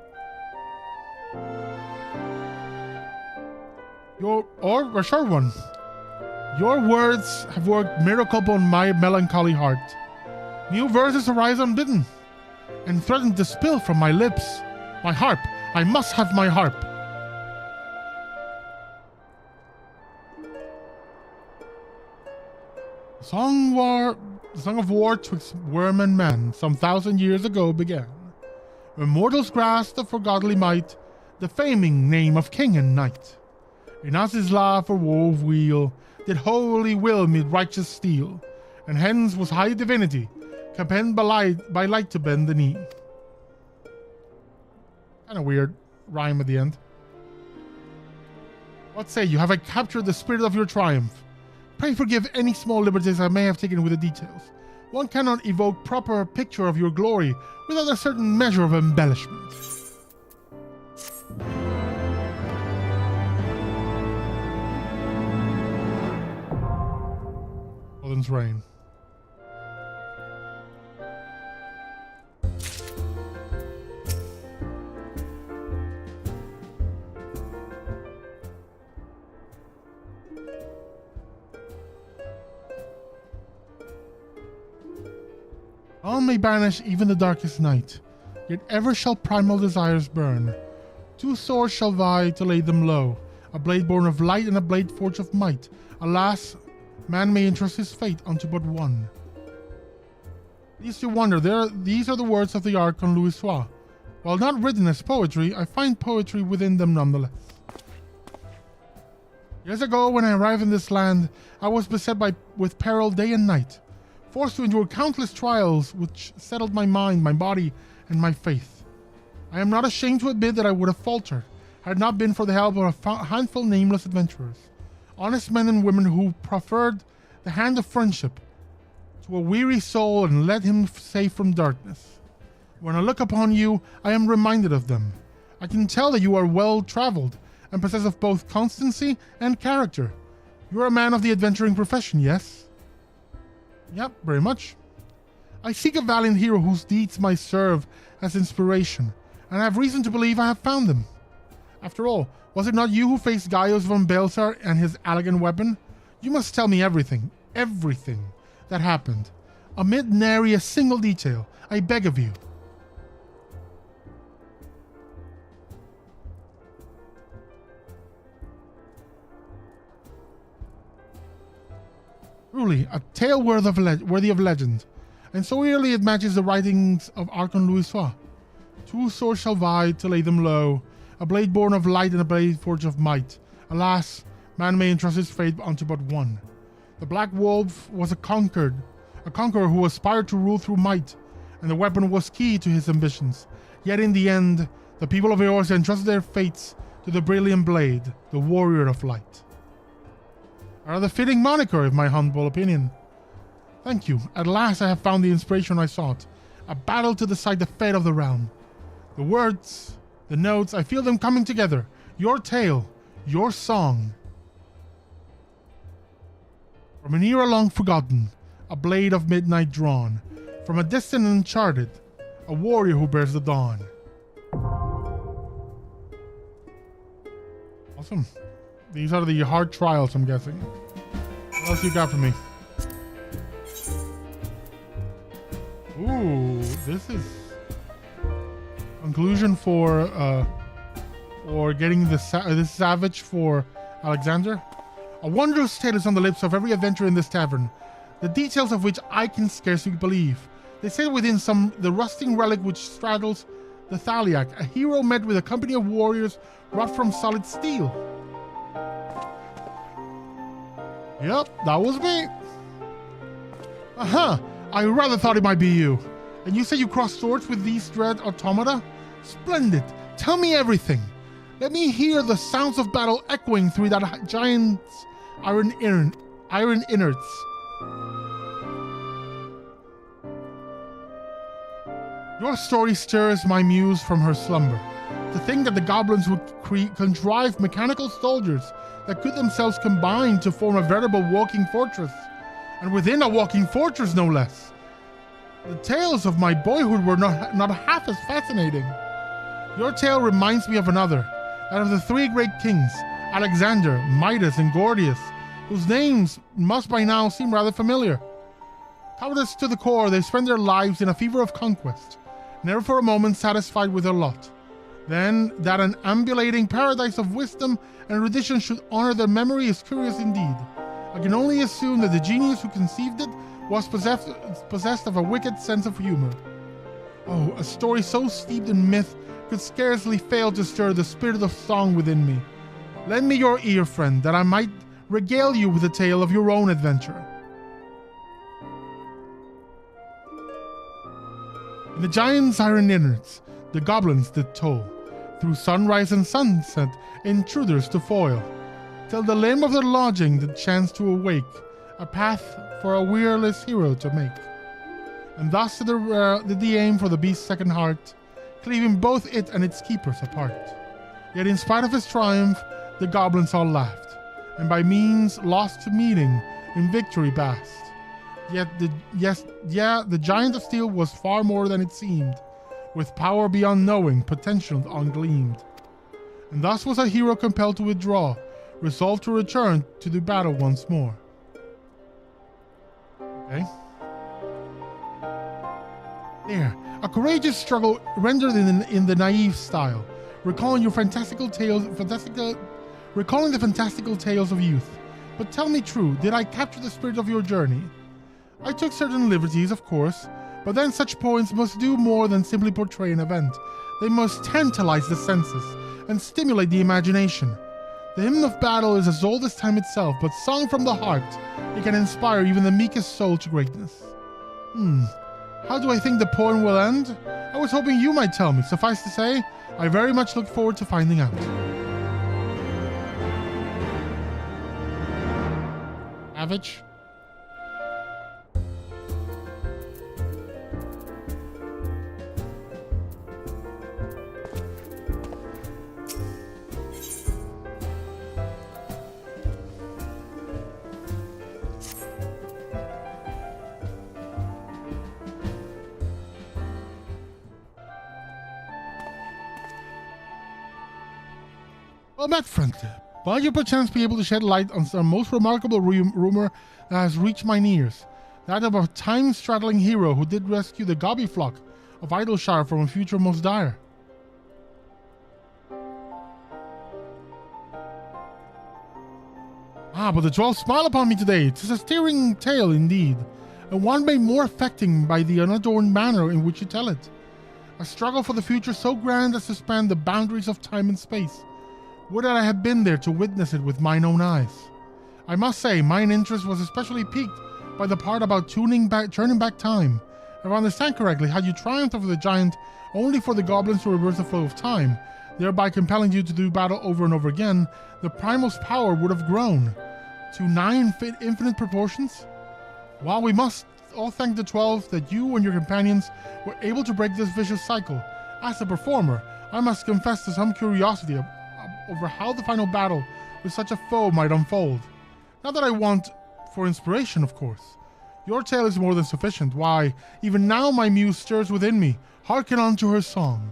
Or a short one. Your words have worked miracle upon my melancholy heart. New verses arise unbidden, and threaten to spill from my lips. My harp, I must have my harp. The song of war twixt worm and man some 1,000 years ago began, when mortals grasped for godly might the faming name of king and knight. In us his law for wove wheel did holy will meet righteous steel, and hence was high divinity compelled by light to bend the knee. Kind of weird rhyme at the end. What say you? Have I captured the spirit of your triumph? Pray forgive any small liberties I may have taken with the details. One cannot evoke proper picture of your glory without a certain measure of embellishment. Odin's reign. All may banish even the darkest night, yet ever shall primal desires burn. Two swords shall vie to lay them low, a blade born of light and a blade forged of might. Alas, man may entrust his fate unto but one. These you wonder, these are the words of the Archon Louisoix. While not written as poetry, I find poetry within them nonetheless. Years ago, when I arrived in this land, I was beset with peril day and night. forced to endure countless trials which settled my mind, my body, and my faith. I am not ashamed to admit that I would have faltered had it not been for the help of a handful of nameless adventurers, honest men and women who proffered the hand of friendship to a weary soul and led him safe from darkness. When I look upon you, I am reminded of them. I can tell that you are well-traveled and possess of both constancy and character. You are a man of the adventuring profession, yes? Yep, very much. I seek a valiant hero whose deeds might serve as inspiration, and I have reason to believe I have found them. After all, was it not you who faced Gaius von Belsar and his elegant weapon? You must tell me everything that happened. Omit nary a single detail, I beg of you. Truly, a tale worthy of legend, and so eerily it matches the writings of Archon Louisoix. Two swords shall vie to lay them low, a blade born of light and a blade forged of might. Alas, man may entrust his fate unto but one. The Black Wolf was a conqueror who aspired to rule through might, and the weapon was key to his ambitions. Yet in the end, the people of Eorzea entrusted their fates to the brilliant blade, the warrior of light. A rather fitting moniker, in my humble opinion. Thank you. At last I have found the inspiration I sought. A battle to decide the fate of the realm. The words, the notes, I feel them coming together. Your tale, your song. From an era long forgotten, a blade of midnight drawn. From a distant and uncharted, a warrior who bears the dawn. Awesome. These are the hard trials, I'm guessing. What else you got for me? Ooh, this is conclusion for getting this savage for Alexander. A wondrous tale is on the lips of every adventurer in this tavern, the details of which I can scarcely believe. They say within the rusting relic which straddles the Thaliac, a hero met with a company of warriors wrought from solid steel. Yep, that was me. Aha! I rather thought it might be you. And you say you crossed swords with these dread automata? Splendid! Tell me everything. Let me hear the sounds of battle echoing through that giant's iron innards. Your story stirs my muse from her slumber. To think that the goblins would contrive mechanical soldiers that could themselves combine to form a veritable walking fortress, and within a walking fortress no less. The tales of my boyhood were not half as fascinating. Your tale reminds me of another, that of the three great kings, Alexander, Midas, and Gordius, whose names must by now seem rather familiar. Covetous to the core, they spend their lives in a fever of conquest, never for a moment satisfied with their lot. Then, that an ambulating paradise of wisdom and erudition should honor their memory is curious indeed. I can only assume that the genius who conceived it was possessed of a wicked sense of humor. Oh, a story so steeped in myth could scarcely fail to stir the spirit of song within me. Lend me your ear, friend, that I might regale you with a tale of your own adventure. In the giant's iron innards, the goblins did toll, through sunrise and sunset, intruders to foil, till the limb of their lodging did chance to awake, a path for a wearless hero to make. And thus did the aim for the beast's second heart, cleaving both it and its keepers apart. Yet in spite of his triumph, the goblins all laughed, and by means lost to meeting, in victory basked. Yet the giant of steel was far more than it seemed, with power beyond knowing, potential ungleamed. And thus was a hero compelled to withdraw, resolved to return to the battle once more. Okay. There, a courageous struggle rendered in the naive style, recalling the fantastical tales of youth. But tell me true, did I capture the spirit of your journey? I took certain liberties, of course, but then such poems must do more than simply portray an event. They must tantalize the senses and stimulate the imagination. The hymn of battle is as old as time itself, but sung from the heart, it can inspire even the meekest soul to greatness. How do I think the poem will end? I was hoping you might tell me. Suffice to say, I very much look forward to finding out. Savage. Well met, friend. Might you perchance be able to shed light on some most remarkable rumor that has reached mine ears? That of a time-straddling hero who did rescue the gobby flock of Idleshire from a future most dire. But the trolls smile upon me today. 'Tis a stirring tale indeed, and one made more affecting by the unadorned manner in which you tell it. A struggle for the future so grand as to span the boundaries of time and space. Would that I had been there to witness it with mine own eyes. I must say, mine interest was especially piqued by the part about turning back time. If I understand correctly, had you triumphed over the giant only for the goblins to reverse the flow of time, thereby compelling you to do battle over and over again, the primal's power would have grown to 9 infinite proportions? While we must all thank the 12 that you and your companions were able to break this vicious cycle, as a performer, I must confess to some curiosity over how the final battle with such a foe might unfold. Not that I want for inspiration, of course. Your tale is more than sufficient. Why, even now my muse stirs within me. Hearken unto her song.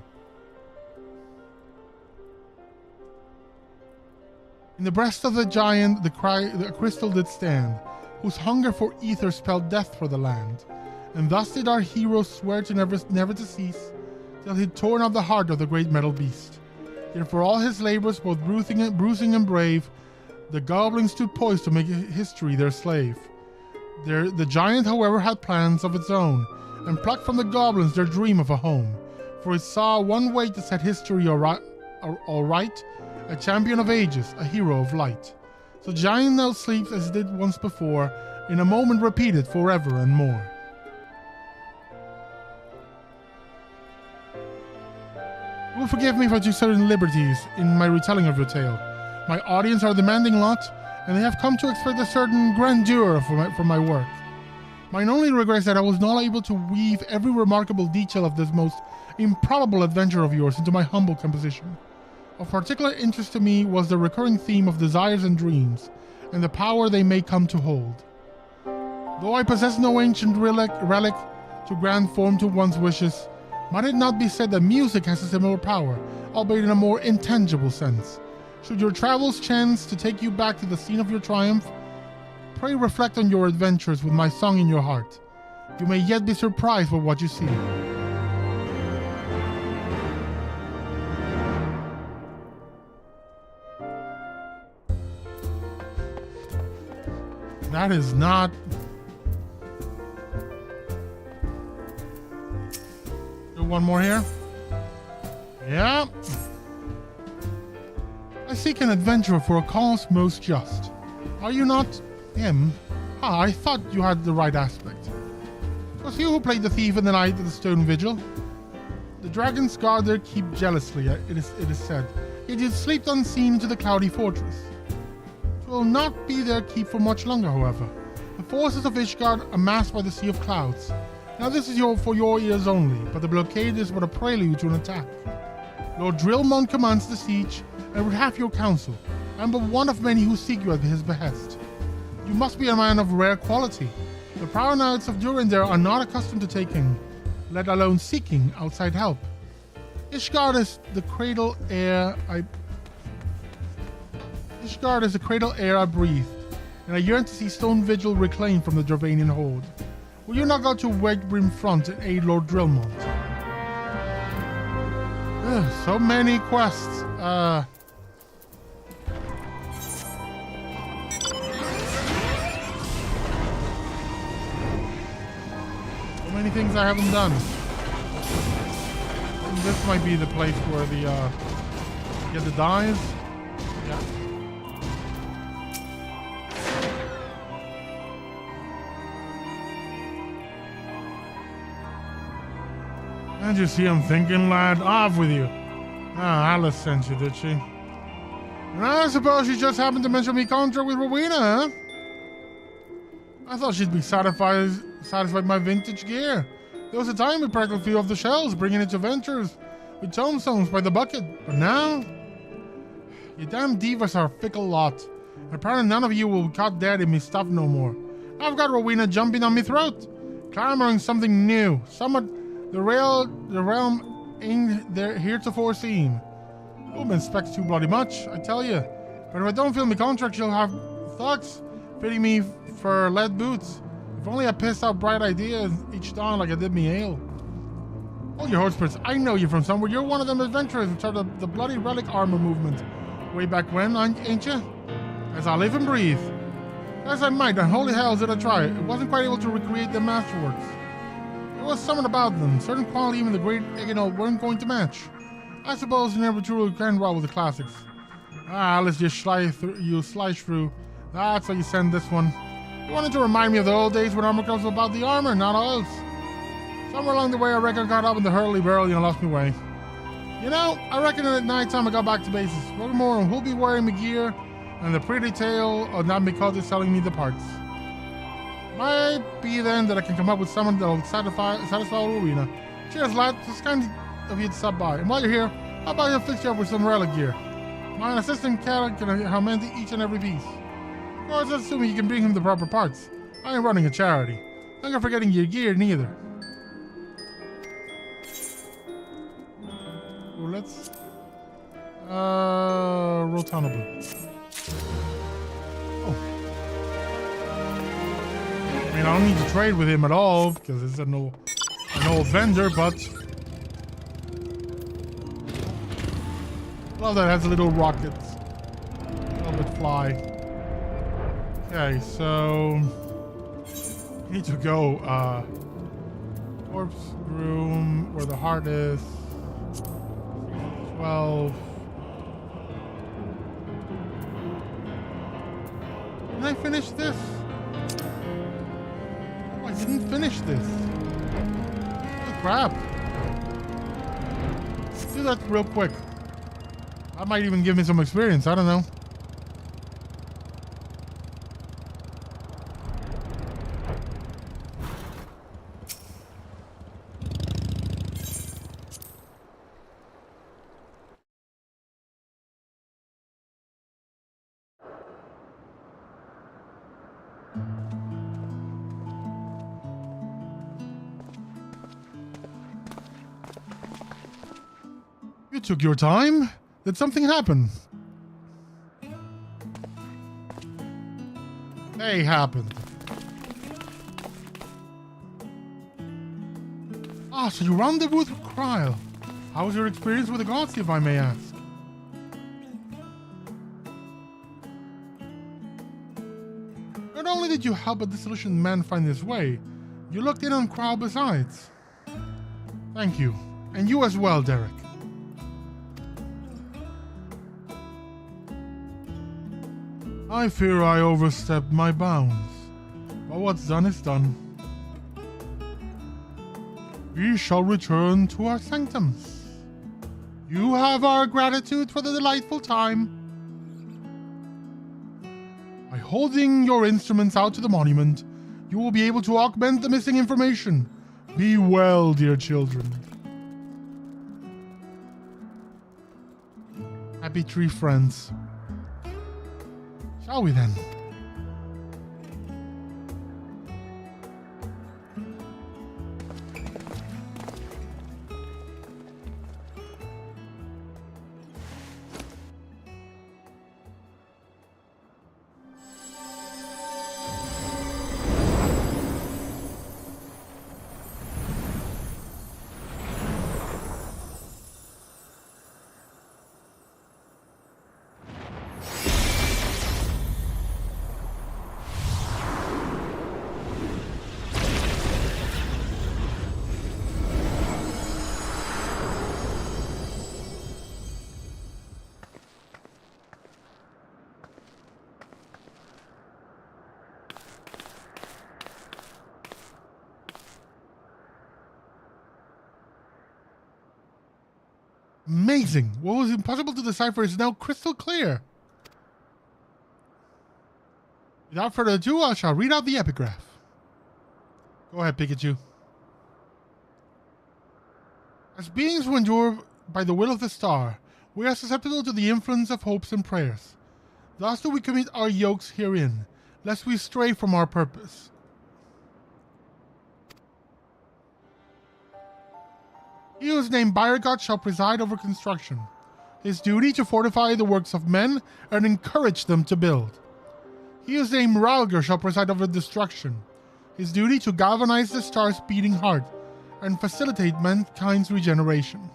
In the breast of the giant, the crystal did stand, whose hunger for ether spelled death for the land. And thus did our hero swear to never to cease, till he'd torn out the heart of the great metal beast. Yet for all his labors, both bruising and brave, the goblins stood poised to make history their slave. The giant, however, had plans of its own, and plucked from the goblins their dream of a home. For it saw one way to set history all right, a champion of ages, a hero of light. So giant now sleeps as it did once before, in a moment repeated forever and more. You will forgive me if I took certain liberties in my retelling of your tale. My audience are a demanding lot, and they have come to expect a certain grandeur from my work. Mine only regret is that I was not able to weave every remarkable detail of this most improbable adventure of yours into my humble composition. Of particular interest to me was the recurring theme of desires and dreams, and the power they may come to hold. Though I possess no ancient relic to grant form to one's wishes, might it not be said that music has a similar power, albeit in a more intangible sense? Should your travels chance to take you back to the scene of your triumph, pray reflect on your adventures with my song in your heart. You may yet be surprised by what you see. That is not... Do one more here. Yeah. I seek an adventurer for a cause most just. Are you not him? I thought you had the right aspect. It was you who played the thief in the night of the stone vigil. The dragons guard their keep jealously, it is said. Yet you slept unseen to the cloudy fortress. It will not be their keep for much longer, however. The forces of Ishgard amassed by the Sea of Clouds. Now this is for your ears only, but the blockade is but a prelude to an attack. Lord Drillmont commands the siege, and would have your counsel. I am but one of many who seek you at his behest. You must be a man of rare quality. The proud knights of Durandare are not accustomed to taking, let alone seeking, outside help. Ishgard is the cradle air I breathed, and I yearn to see Stone Vigil reclaimed from the Dravanian horde. Will you not go to Wedgbrim Front and aid Lord Drillmont? So many quests. So many things I haven't done. And this might be the place where the get the dies. Yeah. Can't you see I'm thinking, lad? Off with you. Ah, Alice sent you, did she? And I suppose she just happened to mention me contract with Rowena, huh? I thought she'd be satisfied with my vintage gear. There was a time we practically flew off the shelves, bringing it to ventures with tombstones by the bucket. But now, you damn divas are a fickle lot. And apparently none of you will be caught dead in me stuff no more. I've got Rowena jumping on me throat, clamoring something new, somewhat the realm ain't there heretofore seen. Who expects too bloody much, I tell you. But if I don't fill my contract, you'll have thugs fitting me for lead boots. If only I pissed out bright ideas each dawn like I did me ale. Oh, you horse spirits, I know you from somewhere. You're one of them adventurers who started the bloody relic armor movement way back when, ain't you? As I live and breathe. As I might, and holy hell did I try. It wasn't quite able to recreate the masterworks. There was something about them, certain quality even the great weren't going to match. I suppose you never truly can roll with the classics. Ah, let's just slice through. That's why you send this one. You wanted to remind me of the old days when armor clubs were about the armor, not oils. Somewhere along the way, I reckon I got up in the hurly-burly and lost my way. You know, I reckon at night time I got back to basics. Furthermore, who'll be wearing my gear and the pretty tale of not because they're selling me the parts. Might be then that I can come up with someone that'll satisfy Rowena. Cheers, lad. It's kind of you to stop by. And while you're here, how about you fix you up with some relic gear? My assistant can mend each and every piece. Of course, that's assuming you can bring him the proper parts. I ain't running a charity. I'm not forgetting your gear neither. Roulettes. Rotanable. Oh. I mean, I don't need to trade with him at all because it's an old vendor, but well, that has little rockets. A little bit fly. Okay, so I need to go corpse room where the heart is. 12. Did I finish this? Oh, I didn't finish this. Holy crap. Let's do that real quick. That might even give me some experience. I don't know. You took your time. Did something happen? Hey, happened. Ah, so you rendezvous with Kryle. How was your experience with the gods, if I may ask? Not only did you help a disillusioned man find his way, you looked in on Kryle besides. Thank you. And you as well, Derek. I fear I overstepped my bounds, but what's done is done. We shall return to our sanctums. You have our gratitude for the delightful time. By holding your instruments out to the monument, you will be able to augment the missing information. Be well, dear children. Happy tree friends. Shall we then? Amazing. What was impossible to decipher is now crystal clear. Without further ado, I shall read out the epigraph. Go ahead, Pikachu. As beings who endure by the will of the star, we are susceptible to the influence of hopes and prayers. Thus do we commit our yokes herein, lest we stray from our purpose. He who is named Beauregard shall preside over construction. His duty to fortify the works of men and encourage them to build. He who is named Ralger shall preside over destruction. His duty to galvanize the star's beating heart and facilitate mankind's regeneration.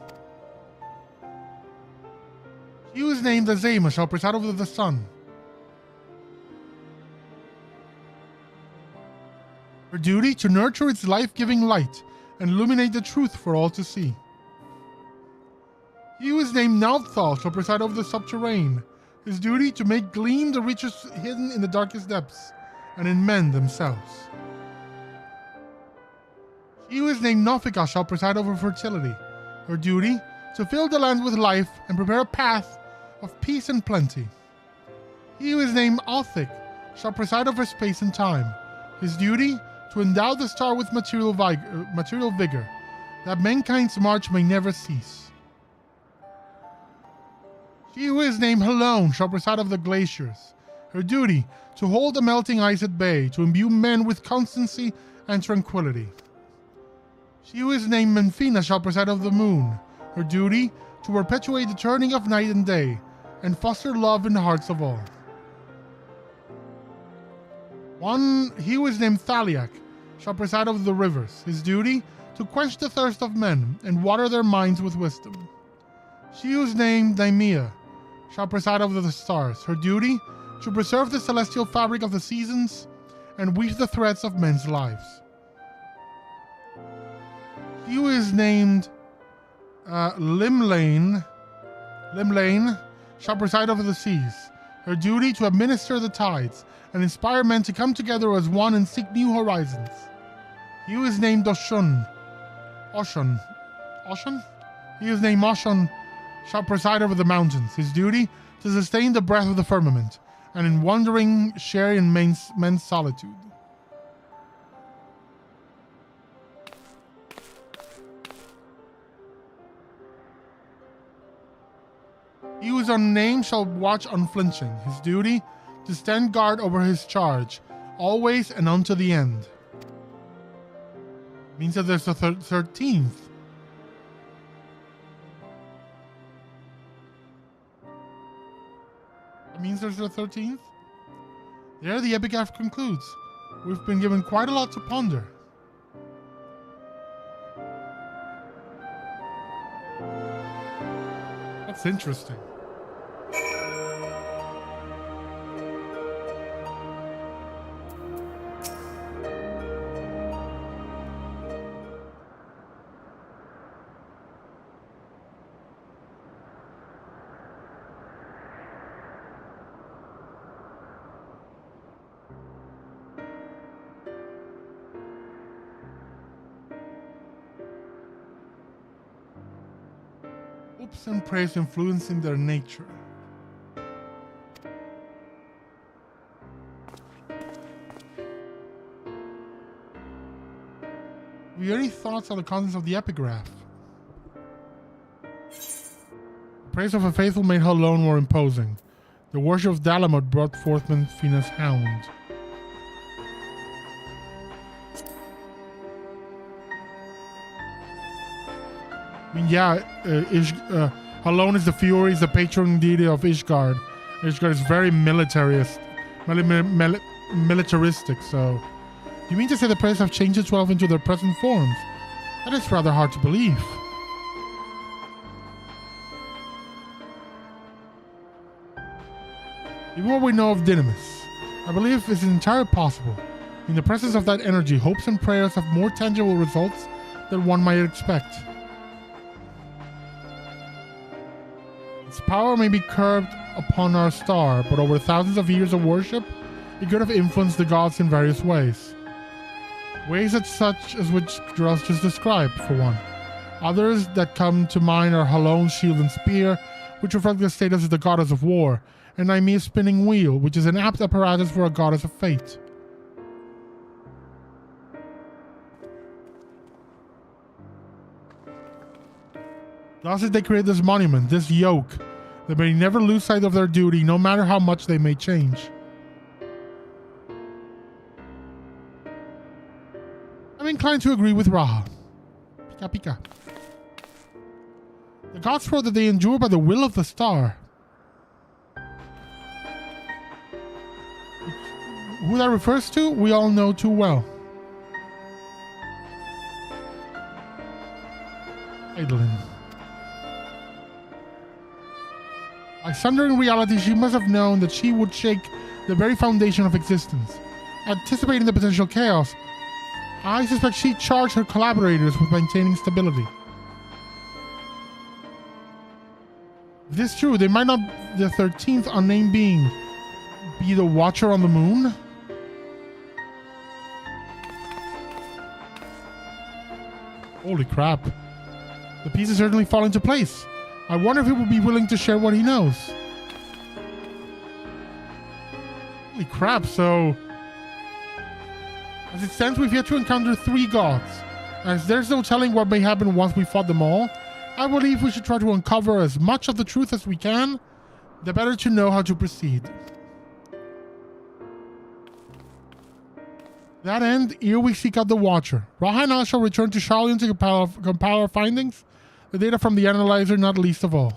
He who is named Azema shall preside over the sun. Her duty to nurture its life-giving light and illuminate the truth for all to see. He who is named Nalthal shall preside over the subterranean, his duty to make gleam the riches hidden in the darkest depths, and in men themselves. He who is named Nofika shall preside over fertility, her duty to fill the land with life and prepare a path of peace and plenty. He who is named Althic shall preside over space and time, his duty to endow the star with material vigor, that mankind's march may never cease. He who is named Halone shall preside over the glaciers, her duty to hold the melting ice at bay, to imbue men with constancy and tranquility. She who is named Menfina shall preside over the moon, her duty to perpetuate the turning of night and day, and foster love in the hearts of all. He who is named Thaliak shall preside over the rivers, his duty to quench the thirst of men and water their minds with wisdom. She who is named Daimia shall preside over the stars, her duty to preserve the celestial fabric of the seasons and weave the threads of men's lives. He who is named Limlane shall preside over the seas, her duty to administer the tides and inspire men to come together as one and seek new horizons. He who is named Oshun? He who is named Oshun shall preside over the mountains, his duty to sustain the breath of the firmament, and in wandering share in men's solitude. He who is unnamed shall watch unflinching, his duty to stand guard over his charge, always and unto the end. It means that there's a 13th. That means there's a 13th? There the epigraph concludes. We've been given quite a lot to ponder. That's interesting. Hopes and prayers influencing their nature. Have you any thoughts on the contents of the epigraph? The praise of a faithful made her alone more imposing. The worship of Dalamud brought forth Menfina's hound. I mean, yeah, Halone is the Fury, is the patron deity of Ishgard. Ishgard is very militaristic, so... You mean to say the prayers have changed itself into their present forms? That is rather hard to believe. Even what we know of Dynamis, I believe it's entirely possible. In the presence of that energy, hopes and prayers have more tangible results than one might expect. Its power may be curbed upon our star, but over thousands of years of worship, it could have influenced the gods in various ways. Ways such as which Dross just described, for one. Others that come to mind are Halone's shield and spear, which reflect the status of the goddess of war, and Nymea's spinning wheel, which is an apt apparatus for a goddess of fate. Thus did they create this monument, this yoke. They may never lose sight of their duty, no matter how much they may change. I'm inclined to agree with Raha. Pika pika. The gods swore that they endure by the will of the star. Who that refers to, we all know too well. Eidolon. By sundering reality, she must have known that she would shake the very foundation of existence. Anticipating the potential chaos, I suspect she charged her collaborators with maintaining stability. If this is true, they might not, the 13th unnamed being, be the Watcher on the Moon? Holy crap. The pieces certainly fall into place. I wonder if he will be willing to share what he knows. Holy crap, so... As it stands, we've yet to encounter 3 gods. As there's no telling what may happen once we fought them all, I believe we should try to uncover as much of the truth as we can, the better to know how to proceed. To that end, ere we seek out the Watcher, Raha and I shall return to Sharlayan to compile our findings, the data from the analyzer not least of all.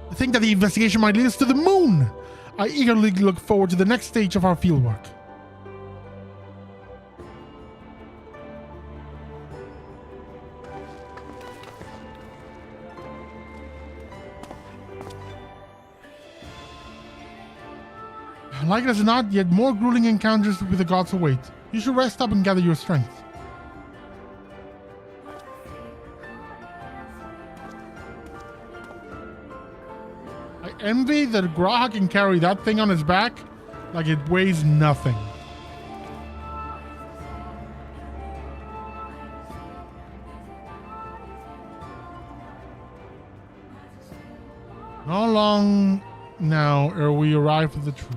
I think that the investigation might lead us to the moon. I eagerly look forward to the next stage of our fieldwork. Like it as not, yet more grueling encounters with the gods await. You should rest up and gather your strength. I envy that Graha can carry that thing on his back like it weighs nothing. Not long now ere we arrive at the truth.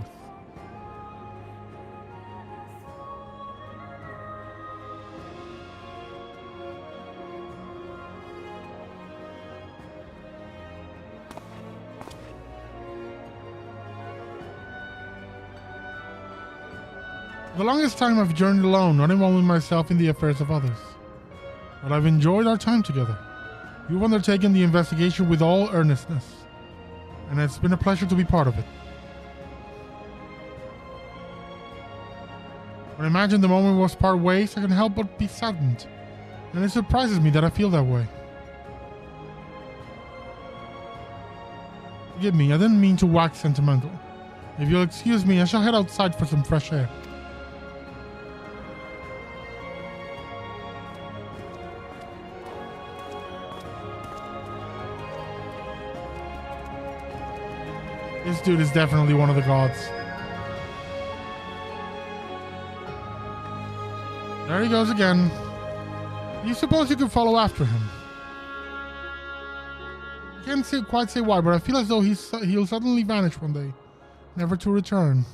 For the longest time I've journeyed alone, not involving myself in the affairs of others. But I've enjoyed our time together. You've undertaken the investigation with all earnestness, and it's been a pleasure to be part of it. When I imagine the moment we must part ways, I can help but be saddened, and it surprises me that I feel that way. Forgive me, I didn't mean to wax sentimental. If you'll excuse me, I shall head outside for some fresh air. This dude is definitely one of the gods. There he goes again. Do you suppose you could follow after him? I can't quite say why, but I feel as though he'll suddenly vanish one day, never to return.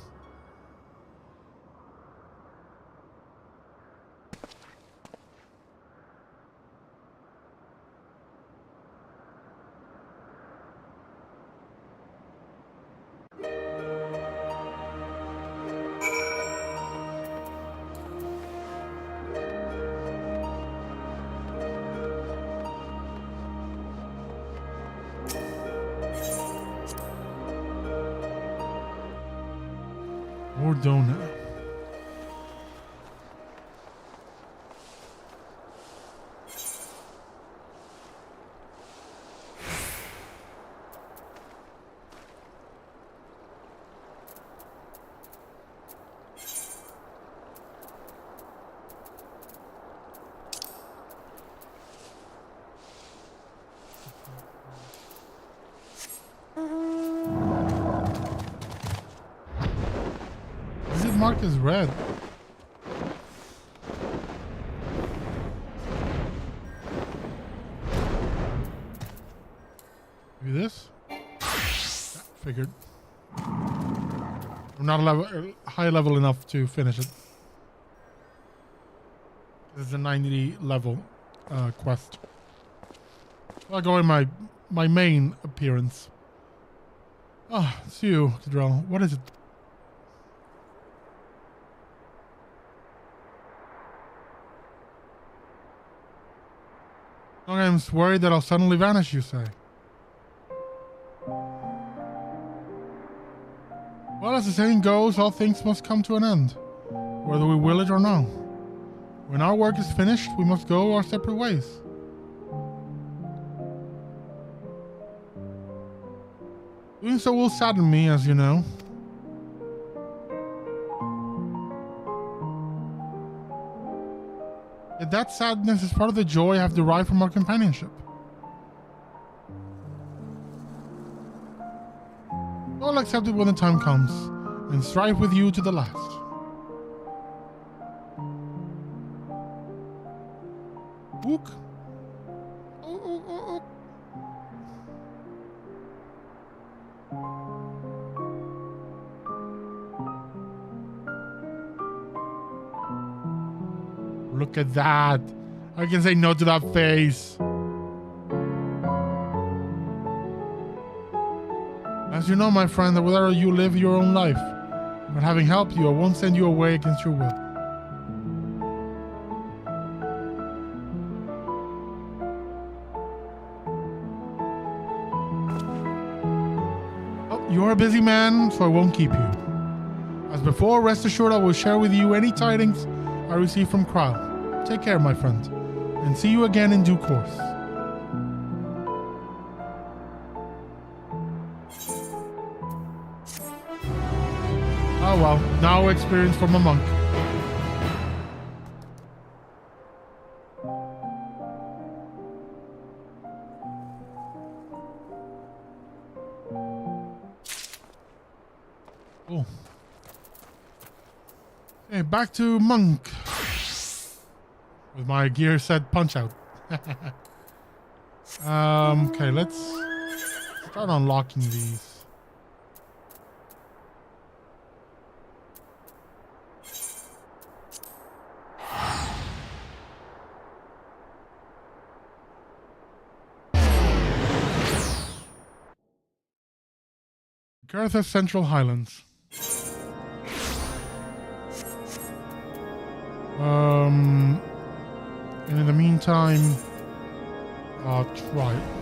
Ordona. mark is red? Maybe this? Yeah, figured. I'm not high level enough to finish it. This is a 90 level quest. I'll go in my main appearance. Ah, it's you, Cadrell. What is it? I'm worried that I'll suddenly vanish, you say. Well, as the saying goes, all things must come to an end, whether we will it or no. When our work is finished, we must go our separate ways. Doing so will sadden me, as you know. Yet that sadness is part of the joy I have derived from our companionship. I'll accept it when the time comes, and strive with you to the last. Ook. Look at that. I can say no to that face. As you know, my friend, that whether you live your own life, but having helped you, I won't send you away against your will. Oh, you're a busy man, so I won't keep you. As before, rest assured I will share with you any tidings I receive from Kral. Take care, my friend, and see you again in due course. Oh well, now experience from a monk. Cool. Okay, back to monk. With my gear set punch out. Okay, let's start unlocking these. Gartha Central Highlands. And in the meantime, try it. Right.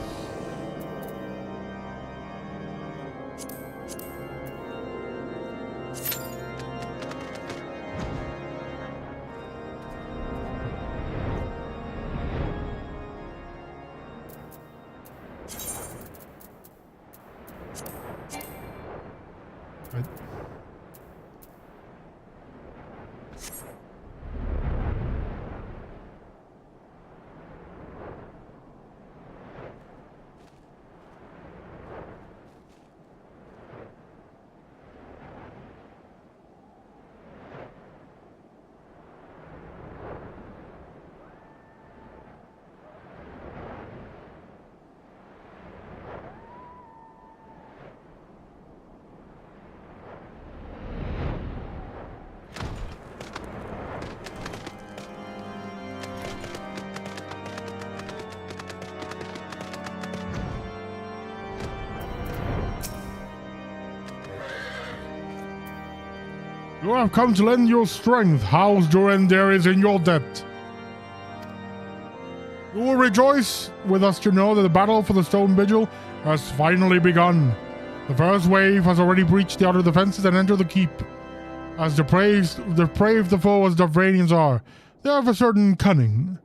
You have come to lend your strength. House Durandar is in your debt. You will rejoice with us to know that the battle for the Stone Vigil has finally begun. The first wave has already breached the outer defenses and entered the keep. As depraved the foe as Darvanians are, they have a certain cunning.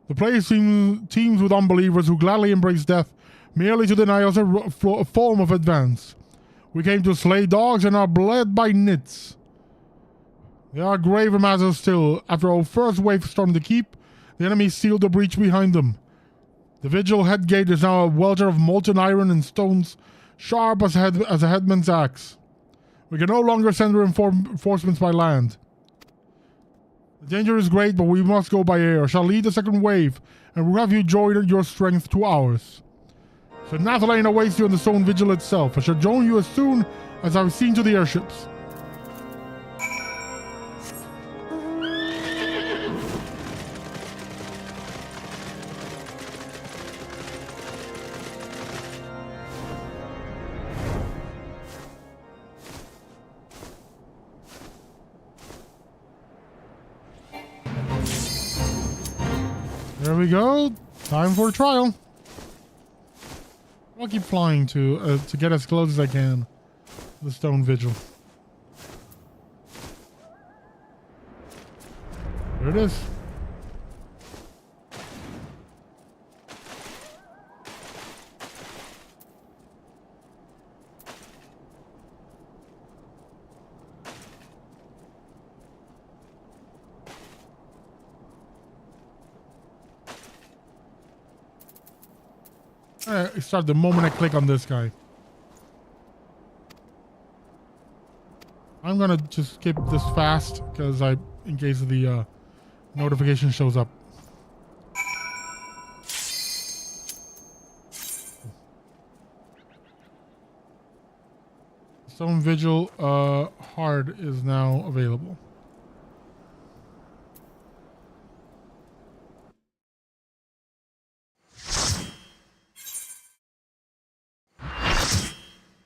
The place teems with unbelievers who gladly embrace death merely to deny us a form of advance. We came to slay dogs and are bled by nits. They are graver matters still. After our first wave stormed the keep, the enemy sealed the breach behind them. The vigil head gate is now a welter of molten iron and stones, sharp as a headman's axe. We can no longer send reinforcements by land. The danger is great, but we must go by air. I shall lead the second wave, and we'll have you join your strength to ours. So Nathalie awaits you on the stone vigil itself. I shall join you as soon as I've seen to the airships. There we go. Time for a trial. I'll keep flying to get as close as I can to the stone vigil. There it is. Start the moment I click on this guy. I'm gonna just skip this fast because in case the notification shows up. Stone Vigil hard is now available.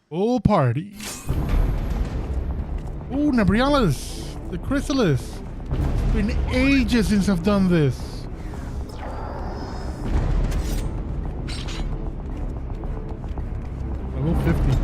Full party. Oh, Nebrialis, the Chrysalis. It's been ages since I've done this. Level 50.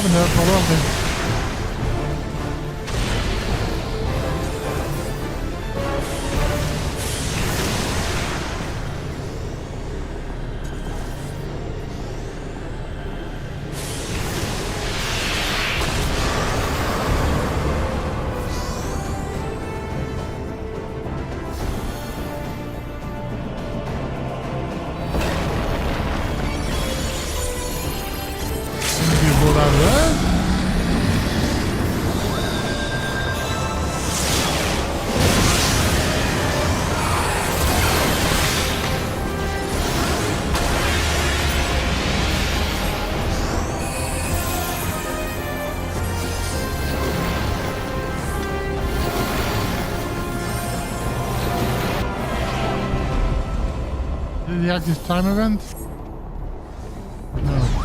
cabinet, but okay. Did he act this time event? No.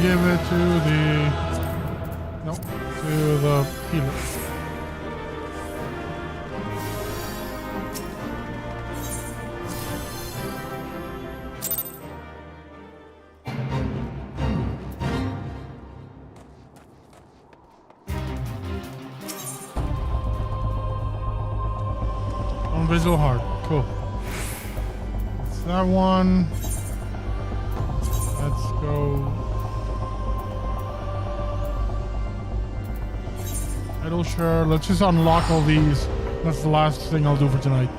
give it to the... No, to the healer. Visual heart. Cool. That's that one. Let's go. Idle sure. Let's just unlock all these. That's the last thing I'll do for tonight.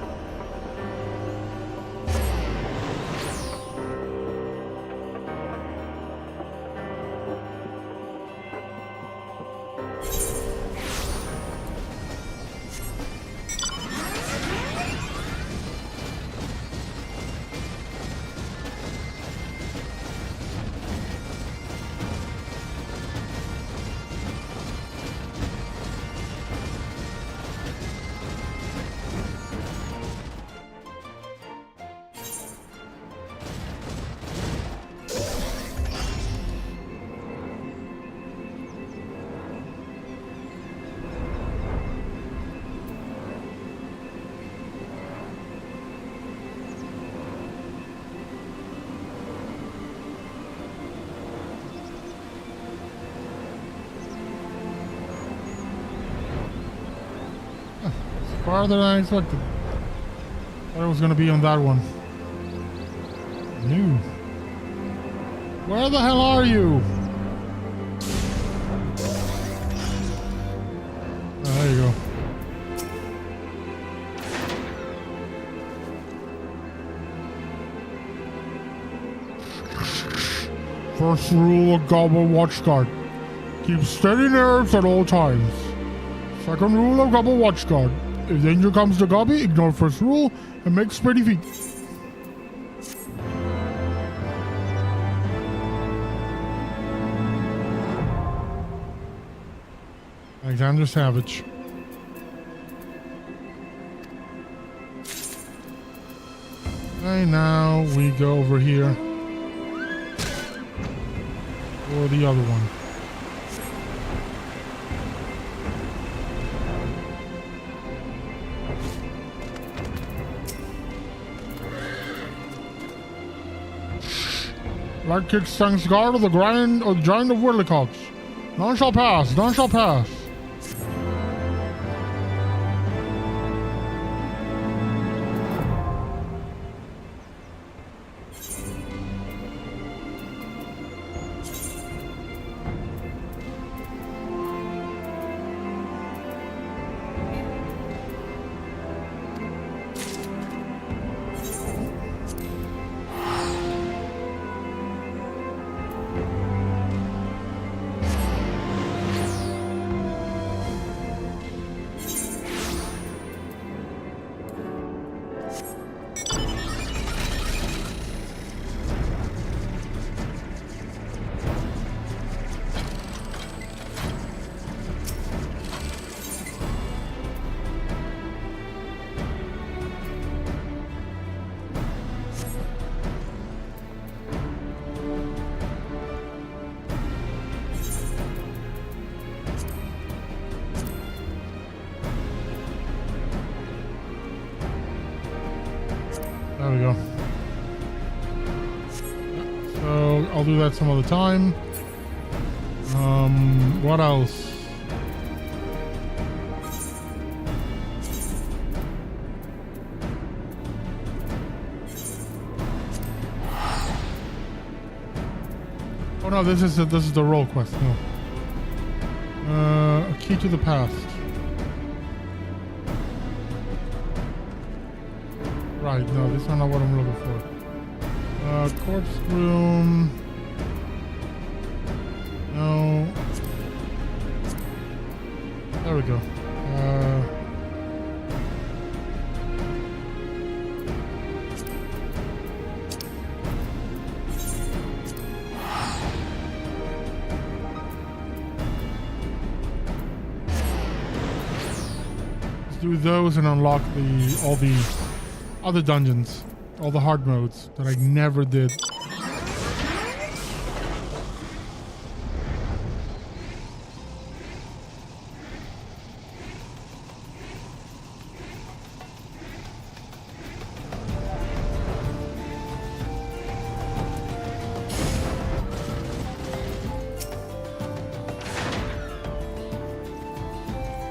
Farther than I expected. Thought it was gonna be on that one. New. Where the hell are you? Oh, there you go. First rule of Goblin Watchguard. Keep steady nerves at all times. Second rule of Goblin Watchguard. If danger comes to Gobby, ignore first rule and make spready feet. Alexander Savage. Okay, now we go over here for the other one. Like kick stands guard of the giant of Whirlicocks. None shall pass, none shall pass. There we go. So I'll do that some other time. What else? Oh no, this is the role quest. No. A key to the past. Right, no, this is not what I'm looking for. Corpse room. No. There we go. Let's do those and unlock all the other dungeons, all the hard modes that I never did.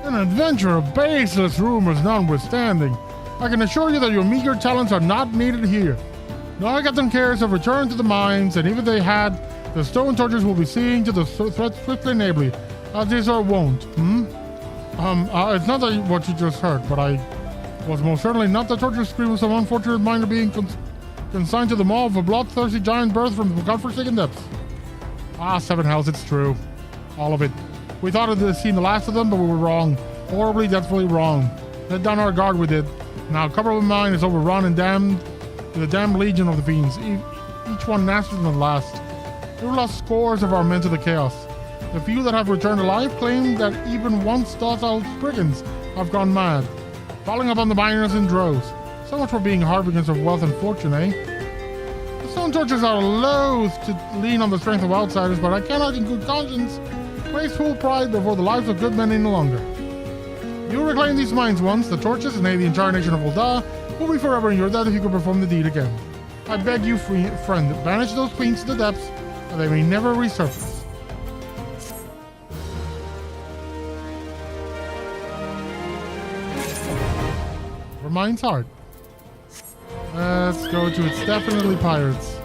An adventure of baseless rumors notwithstanding, I can assure you that your meager talents are not needed here. No Captain cares have returned to the mines, and even if they had, the stone torches will be seeing to the threat swiftly and ably, as these are wont. It's not that what you just heard, but I was most certainly not the torture scream of some unfortunate miner being consigned to the maw of a bloodthirsty giant birth from the godforsaken depths. Ah, seven hells, it's true. All of it. We thought it had seen the last of them, but we were wrong. Horribly, deathfully wrong. Let down our guard we did. Now, cover of mine is overrun and damned with a damned legion of the fiends, each one nastier than the last. We've lost scores of our men to the chaos. The few that have returned alive claim that even once docile brigands have gone mad, falling upon the miners in droves. So much for being harbingers of wealth and fortune, eh? The stone torches are loath to lean on the strength of outsiders, but I cannot in good conscience place full pride before the lives of good men any longer. You reclaim these mines once, the torches, nay, the entire nation of Ulda, will be forever in your debt if you could perform the deed again. I beg you, friend, banish those queens to the depths, and they may never resurface. For mine's heart. Let's go to It's Definitely Pirates.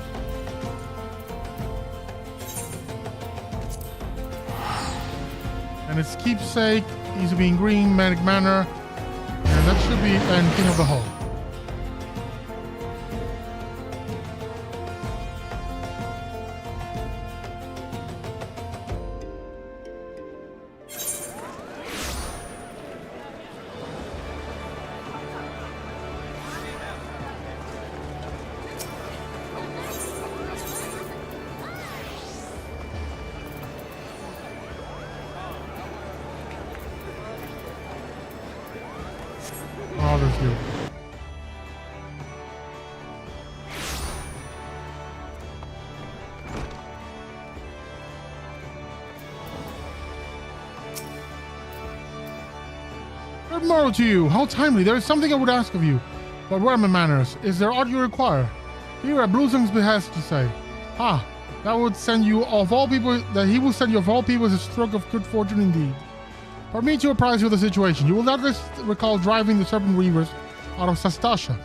And its keepsake, Easy Being Green, Manic Manor, and that should be and King of the Hull. Oh, there's you. Good morrow to you. How timely. There is something I would ask of you. But where are my manners? Is there aught you require? Here at Bluesung's behest to say. Ha! That would send you of all people, that he will send you of all people is a stroke of good fortune indeed. Permit to apprise you of the situation. You will doubtless recall driving the Serpent Reavers out of Sastasha.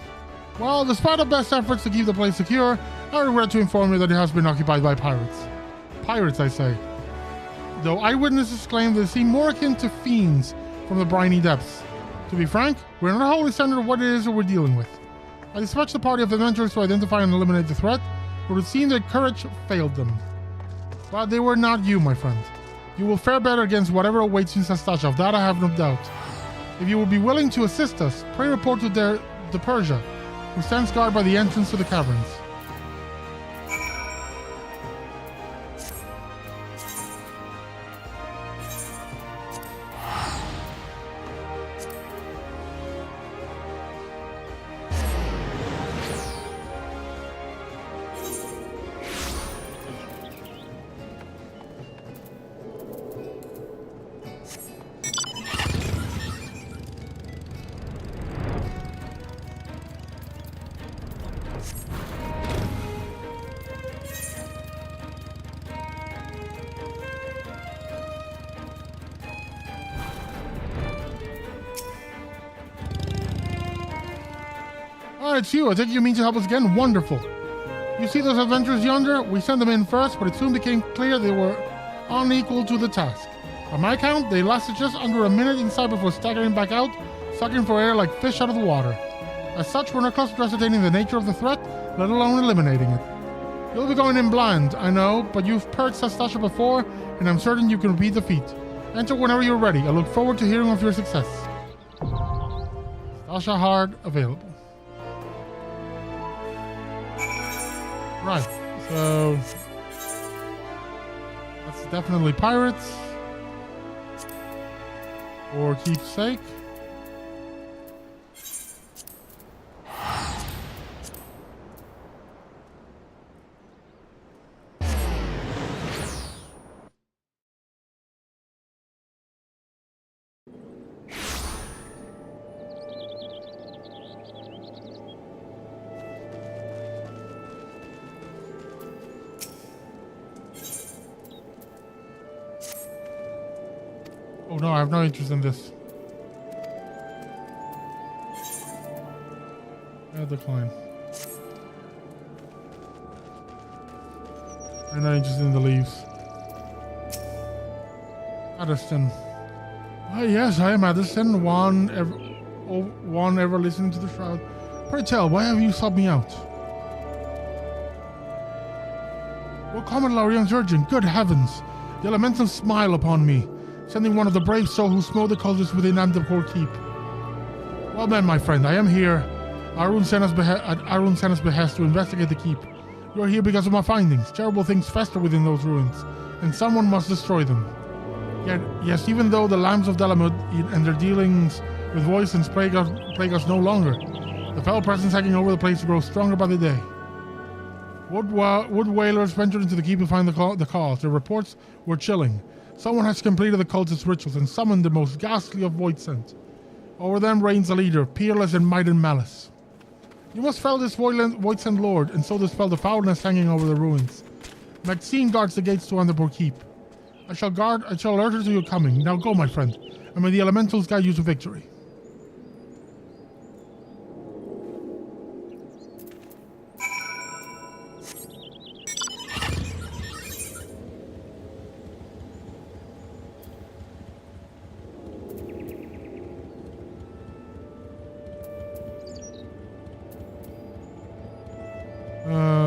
Well, despite our best efforts to keep the place secure, I regret to inform you that it has been occupied by pirates. Pirates, I say. Though eyewitnesses claim they seem more akin to fiends from the briny depths. To be frank, we're not wholly certain of what it is that we're dealing with. I dispatched the party of adventurers to identify and eliminate the threat, but it seemed their courage failed them. But they were not you, my friend. You will fare better against whatever awaits in Sastasha, of that I have no doubt. If you will be willing to assist us, pray report to the Persia, who stands guard by the entrance to the caverns. Ah, it's you. I think you mean to help us again. Wonderful. You see those adventurers yonder? We sent them in first, but it soon became clear they were unequal to the task. By my count, they lasted just under a minute inside before staggering back out, sucking for air like fish out of the water. As such, we're not close to ascertaining the nature of the threat, let alone eliminating it. You'll be going in blind, I know, but you've purged Sastasha before, and I'm certain you can repeat the feat. Enter whenever you're ready. I look forward to hearing of your success. Sastasha Hard available. Right, so that's definitely pirates or keepsake. Oh no, I have no interest in this. Yeah, decline. I'm not interested in the leaves. Addiston. Oh, yes, I am Addiston. One ever listening to the shroud. Pray tell, why have you sought me out? Well, Commodore Lorion's urgent. Good heavens. The elementals smile upon me, sending one of the brave souls who smote the cultists within Amdapur Keep. Well then, my friend, I am here. Arun sent us behest to investigate the keep. You are here because of my findings. Terrible things fester within those ruins, and someone must destroy them. Yet, yes, even though the lambs of Delamud and their dealings with voices plague us no longer, the fell presence hanging over the place grows stronger by the day. Wood whalers ventured into the keep to find the cause. Their reports were chilling. Someone has completed the cultist rituals and summoned the most ghastly of void scent. Over them reigns a leader, peerless in might and malice. You must fell this void scent lord, and so dispel the foulness hanging over the ruins. Maxine guards the gates to Andapur Keep. I shall alert her to your coming. Now go, my friend, and may the elementals guide you to victory.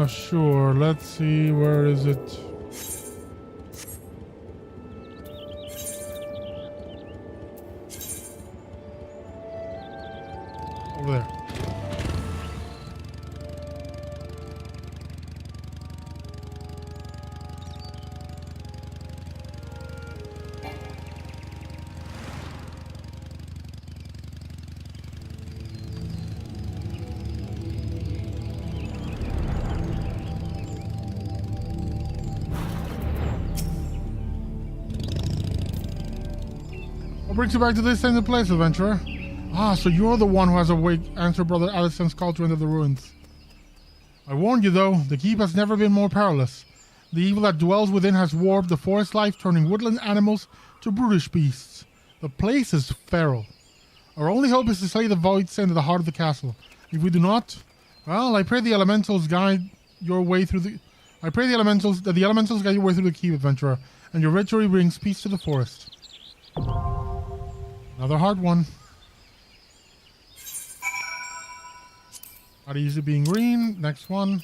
Sure. Let's see. Where is it? Over there. What brings you back to this same place, adventurer? Ah, so you're the one who has answered Brother Alison's call to enter the ruins. I warned you, though, the keep has never been more perilous. The evil that dwells within has warped the forest life, turning woodland animals to brutish beasts. The place is feral. Our only hope is to slay the void scent at the heart of the castle. If we do not, well, I pray the elementals guide your way through the... I pray the elementals guide your way through the keep, adventurer, and your victory brings peace to the forest. Another hard one. Not easy being green. Next one.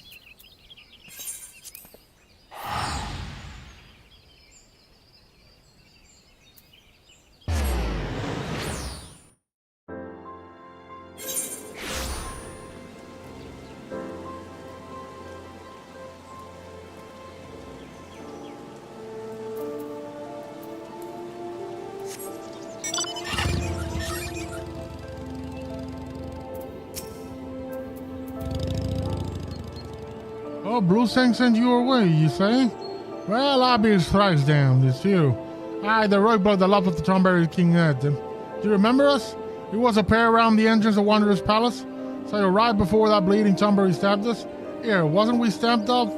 Oh, Brusang sent you away, you say? Well, I'll be thrice damned, it's you. Aye, the rogue the love of the Thornberry King Ed. Do you remember us? We was a pair around the entrance of Wanderer's Palace. So right before that bleeding Thornberry stabbed us. Here, wasn't we stamped off?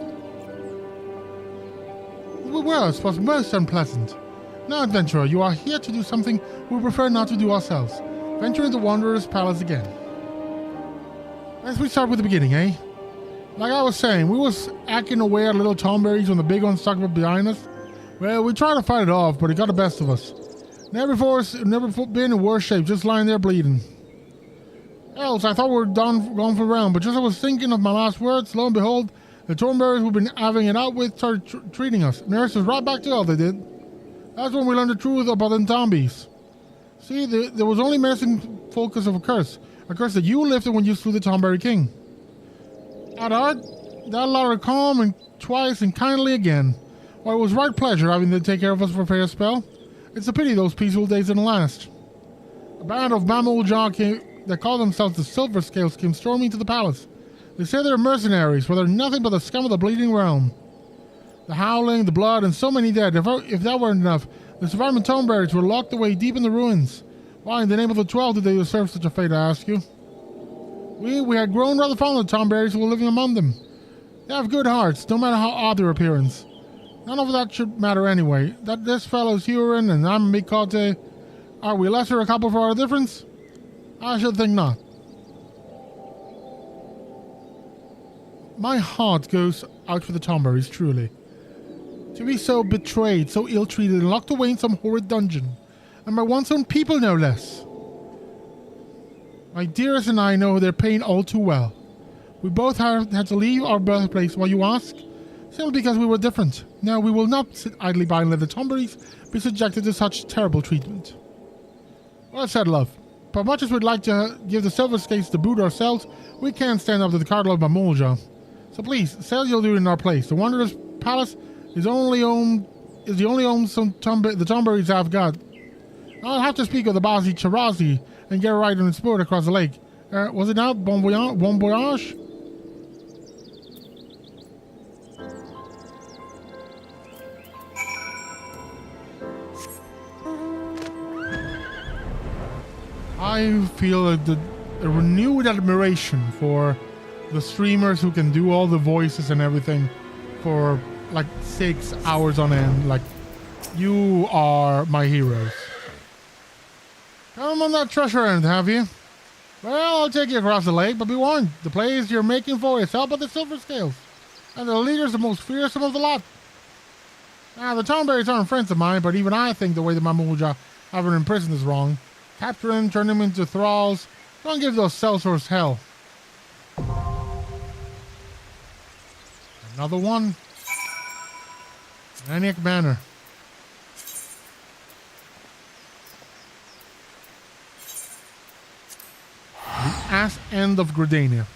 We were, it was most unpleasant. Now, adventurer, you are here to do something we prefer not to do ourselves. Venture into Wanderer's Palace again. Let's we start with the beginning, eh? Like I was saying, we was hacking away at little Thornberries when the big one stuck up behind us. Well, we tried to fight it off, but it got the best of us. Never been in worse shape, just lying there bleeding. Else, I thought we were gone for round, but just as I was thinking of my last words, lo and behold, the Thornberries we've been having it out with started treating us. Nurses right back to health, they did. That's when we learned the truth about them zombies. See, there was only medicine focus of a curse that you lifted when you slew the Thornberry King. At heart, that lot of calm and twice and kindly again. Why, it was right pleasure having to take care of us for a fair spell. It's a pity those peaceful days didn't last. A band of mammal jaw that call themselves the Silver Scales came storming to the palace. They say they're mercenaries, for they're nothing but the scum of the bleeding realm. The howling, the blood, and so many dead. If that weren't enough, the surviving Thornberries were locked away deep in the ruins. Why, in the name of the 12, did they deserve such a fate, I ask you? We had grown rather fond of the Thornberries who were living among them. They have good hearts, no matter how odd their appearance. None of that should matter anyway. That this fellow's Huron and I'm Mikote. Are we lesser a couple for our difference? I should think not. my heart goes out for the Tomberries, truly. To be so betrayed, so ill-treated, and locked away in some horrid dungeon. And by one's own people, no less. My dearest and I know their pain all too well. We both had to leave our birthplace, while you ask? Simply because we were different. No, we will not sit idly by and let the Tomberries be subjected to such terrible treatment. Well said, love. But much as we'd like to give the Silver Skates the boot ourselves, we can't stand up to the Cardinal of Mamulja. So please, sail you'll do in our place. The Wanderer's Palace is the only home the Tomberries have got. I'll have to speak of the Bazi Charazi and get a ride on its boat across the lake. Was it not Bon Voyage? I feel a renewed admiration for the streamers who can do all the voices and everything for like 6 hours on end. Like, you are my heroes. Come on that treasure end, have you? Well, I'll take you across the lake, but be warned, the place you're making for is held by the Silver Scales, and the leader's the most fearsome of the lot. Now, the Tomberries aren't friends of mine, but even I think the way the Mamulja have him in prison is wrong. Capture him, turn him into thralls. Don't give those sellswords hell. Another one. Maniac Manor. The ass end of Gridania.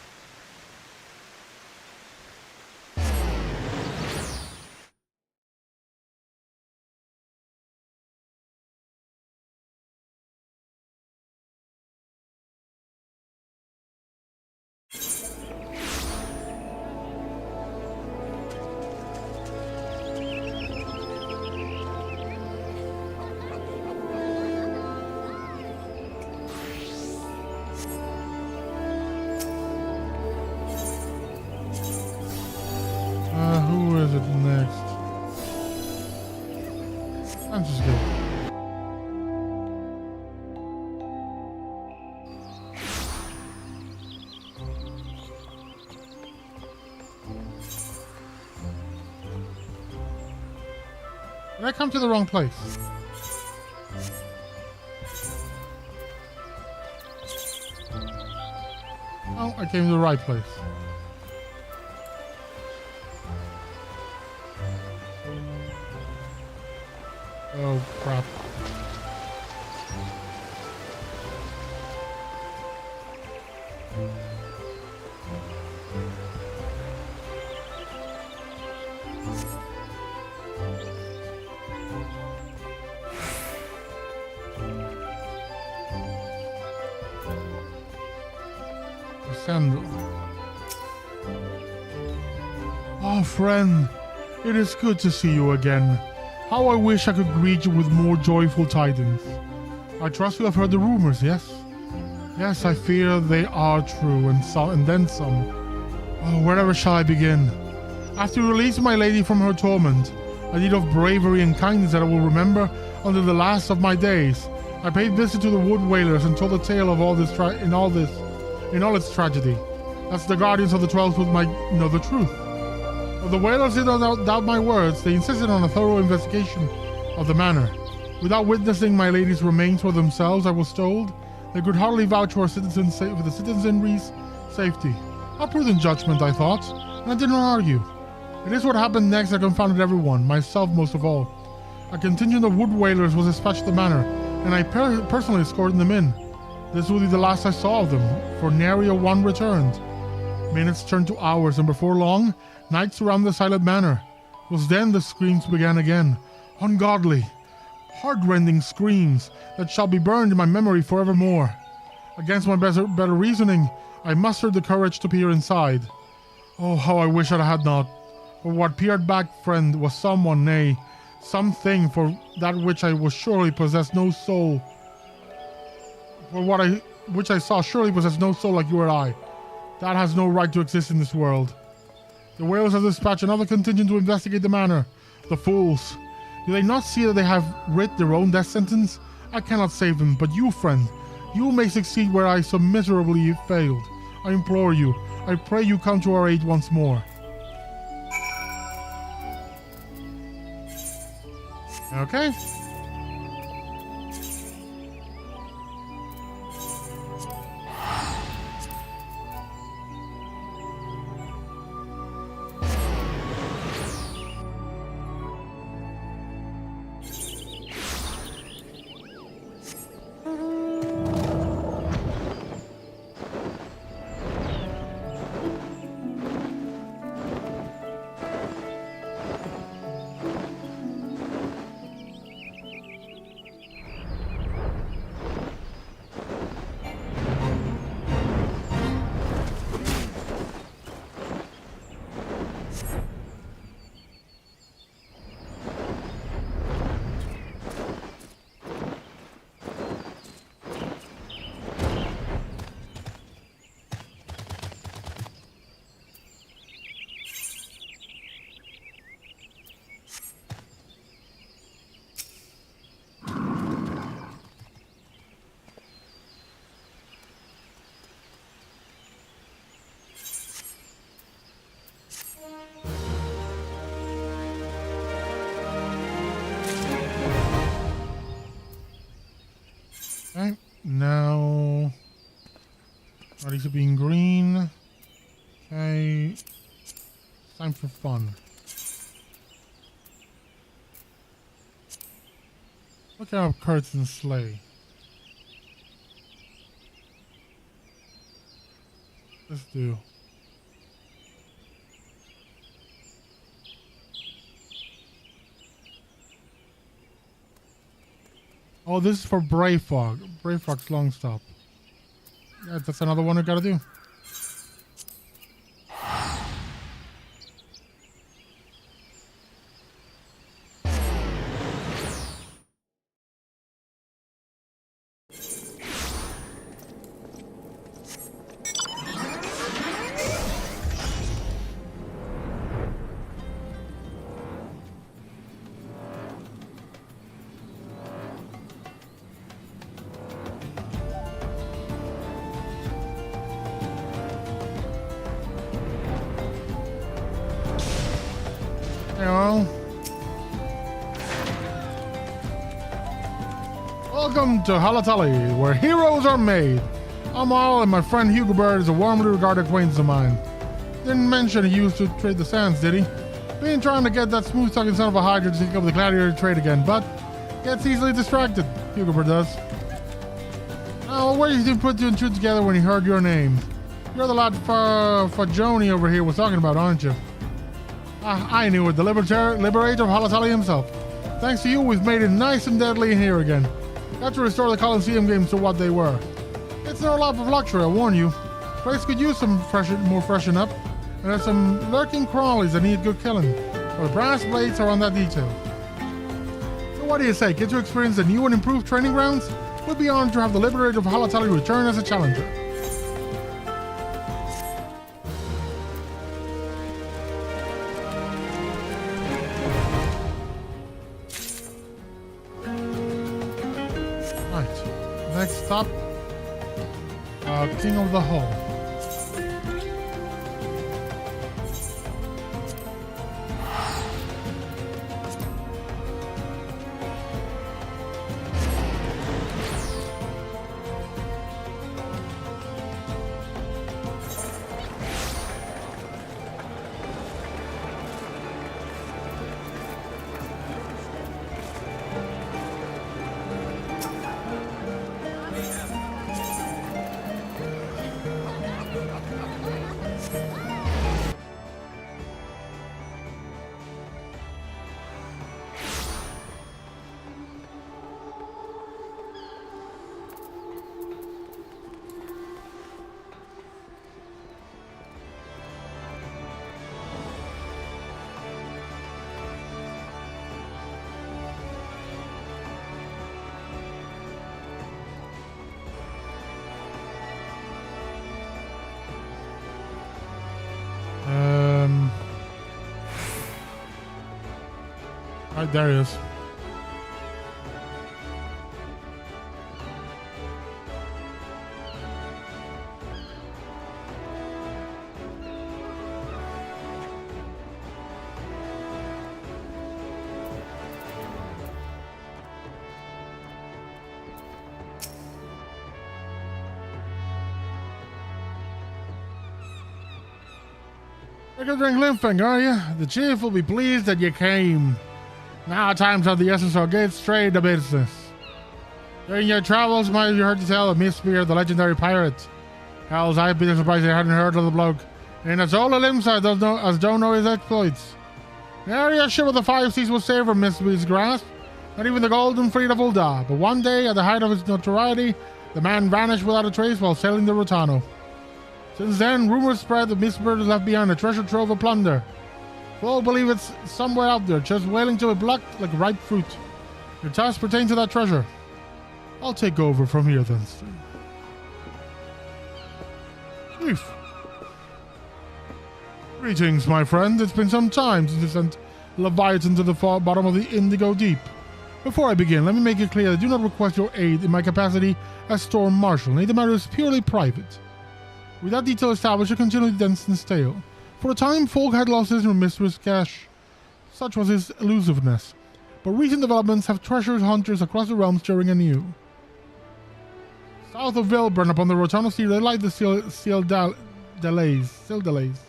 Who is it next? I'm just good. Did I come to the wrong place? Oh, I came to the right place. Oh, crap. Sandal. Oh, friend, it is good to see you again. How I wish I could greet you with more joyful tidings. I trust you have heard the rumors, yes? Yes, I fear they are true, and then some. Oh, wherever shall I begin? After releasing my lady from her torment, a deed of bravery and kindness that I will remember until the last of my days, I paid visit to the Wood Whalers and told the tale of all its tragedy. That's the guardians of the 12th would might know the truth. But the Whalers did not doubt my words. They insisted on a thorough investigation of the manor. Without witnessing my lady's remains for themselves, I was told, they could hardly vouch for the citizenry's safety. A prudent judgment, I thought, and I did not argue. It is what happened next that confounded everyone, myself most of all. A contingent of Wood Whalers was dispatched to the manor, and I personally escorted them in. This will be the last I saw of them, for nary a one returned. Minutes turned to hours, and before long, night surrounded the silent manor. It was then the screams began again. Ungodly, heart-rending screams that shall be burned in my memory forevermore. Against my better reasoning, I mustered the courage to peer inside. Oh, how I wish I had not. For what peered back, friend, was someone, nay, something for that which I was surely possessed no soul. For which I saw surely possessed no soul like you or I. That has no right to exist in this world. The Whalers have dispatched another contingent to investigate the manor. The fools. Do they not see that they have writ their own death sentence? I cannot save them, but you, friend, you may succeed where I so miserably failed. I implore you, I pray you come to our aid once more. Okay. Okay, now ready to be in green. Okay, time for fun. Look out, Kurtz and Slay. Let's do. Oh, this is for Brave Fog. Brave Fog's long stop. Yeah, that's another one I gotta do. Hello. Welcome to Halatali, where heroes are made. I'm Al, and my friend Hugo Bird is a warmly regarded acquaintance of mine. Didn't mention he used to trade the sands, did he? Been trying to get that smooth-talking son of a Hydra to take up the gladiator trade again, but gets easily distracted. Hugo Bird does. Oh, where did you put two and two together when he heard your name? You're the lad Fajoni over here was talking about, aren't you? I knew it, the liberator of Halatali himself. Thanks to you, we've made it nice and deadly in here again. Got to restore the Coliseum games to what they were. It's no lap of luxury, I warn you. Place could use some more freshen up, and there's some lurking crawlies that need good killing. But the brass blades are on that detail. So what do you say, get to experience the new and improved training grounds? We'll be honored to have the liberator of Halatali return as a challenger. Next stop, King of the Hall. Right, there he is. Take a drink, Limpfinger, are you? The chief will be pleased that you came. Now time's of the essence, so get straight to business. During your travels, might have heard to tell of Mistbeard, the legendary pirate. Hells, I'd be surprised I hadn't heard of the bloke. And it's all a Limsa don't know his exploits. The area ship of the five seas will save from Mistbeard's grasp, not even the golden fleet of Ulda. But one day, at the height of his notoriety, the man vanished without a trace while sailing the Rotano. Since then, rumors spread that Mistbeard has left behind a treasure trove of plunder. Folk believe it's somewhere out there, just waiting to be plucked like ripe fruit. Your tasks pertain to that treasure. I'll take over from here then, Steve. Chief. Greetings, my friend. It's been some time since I sent Leviathan to the far bottom of the Indigo Deep. Before I begin, let me make it clear that I do not request your aid in my capacity as Storm Marshal. Nay, the matter is purely private. With that detail established, I continued Denton's tale. For a time, Folk had lost his mistress Cash. Such was his elusiveness. But recent developments have treasure hunters across the realms stirring anew. South of Vilburn, upon the Rotano Sea, they light the Seal Delays.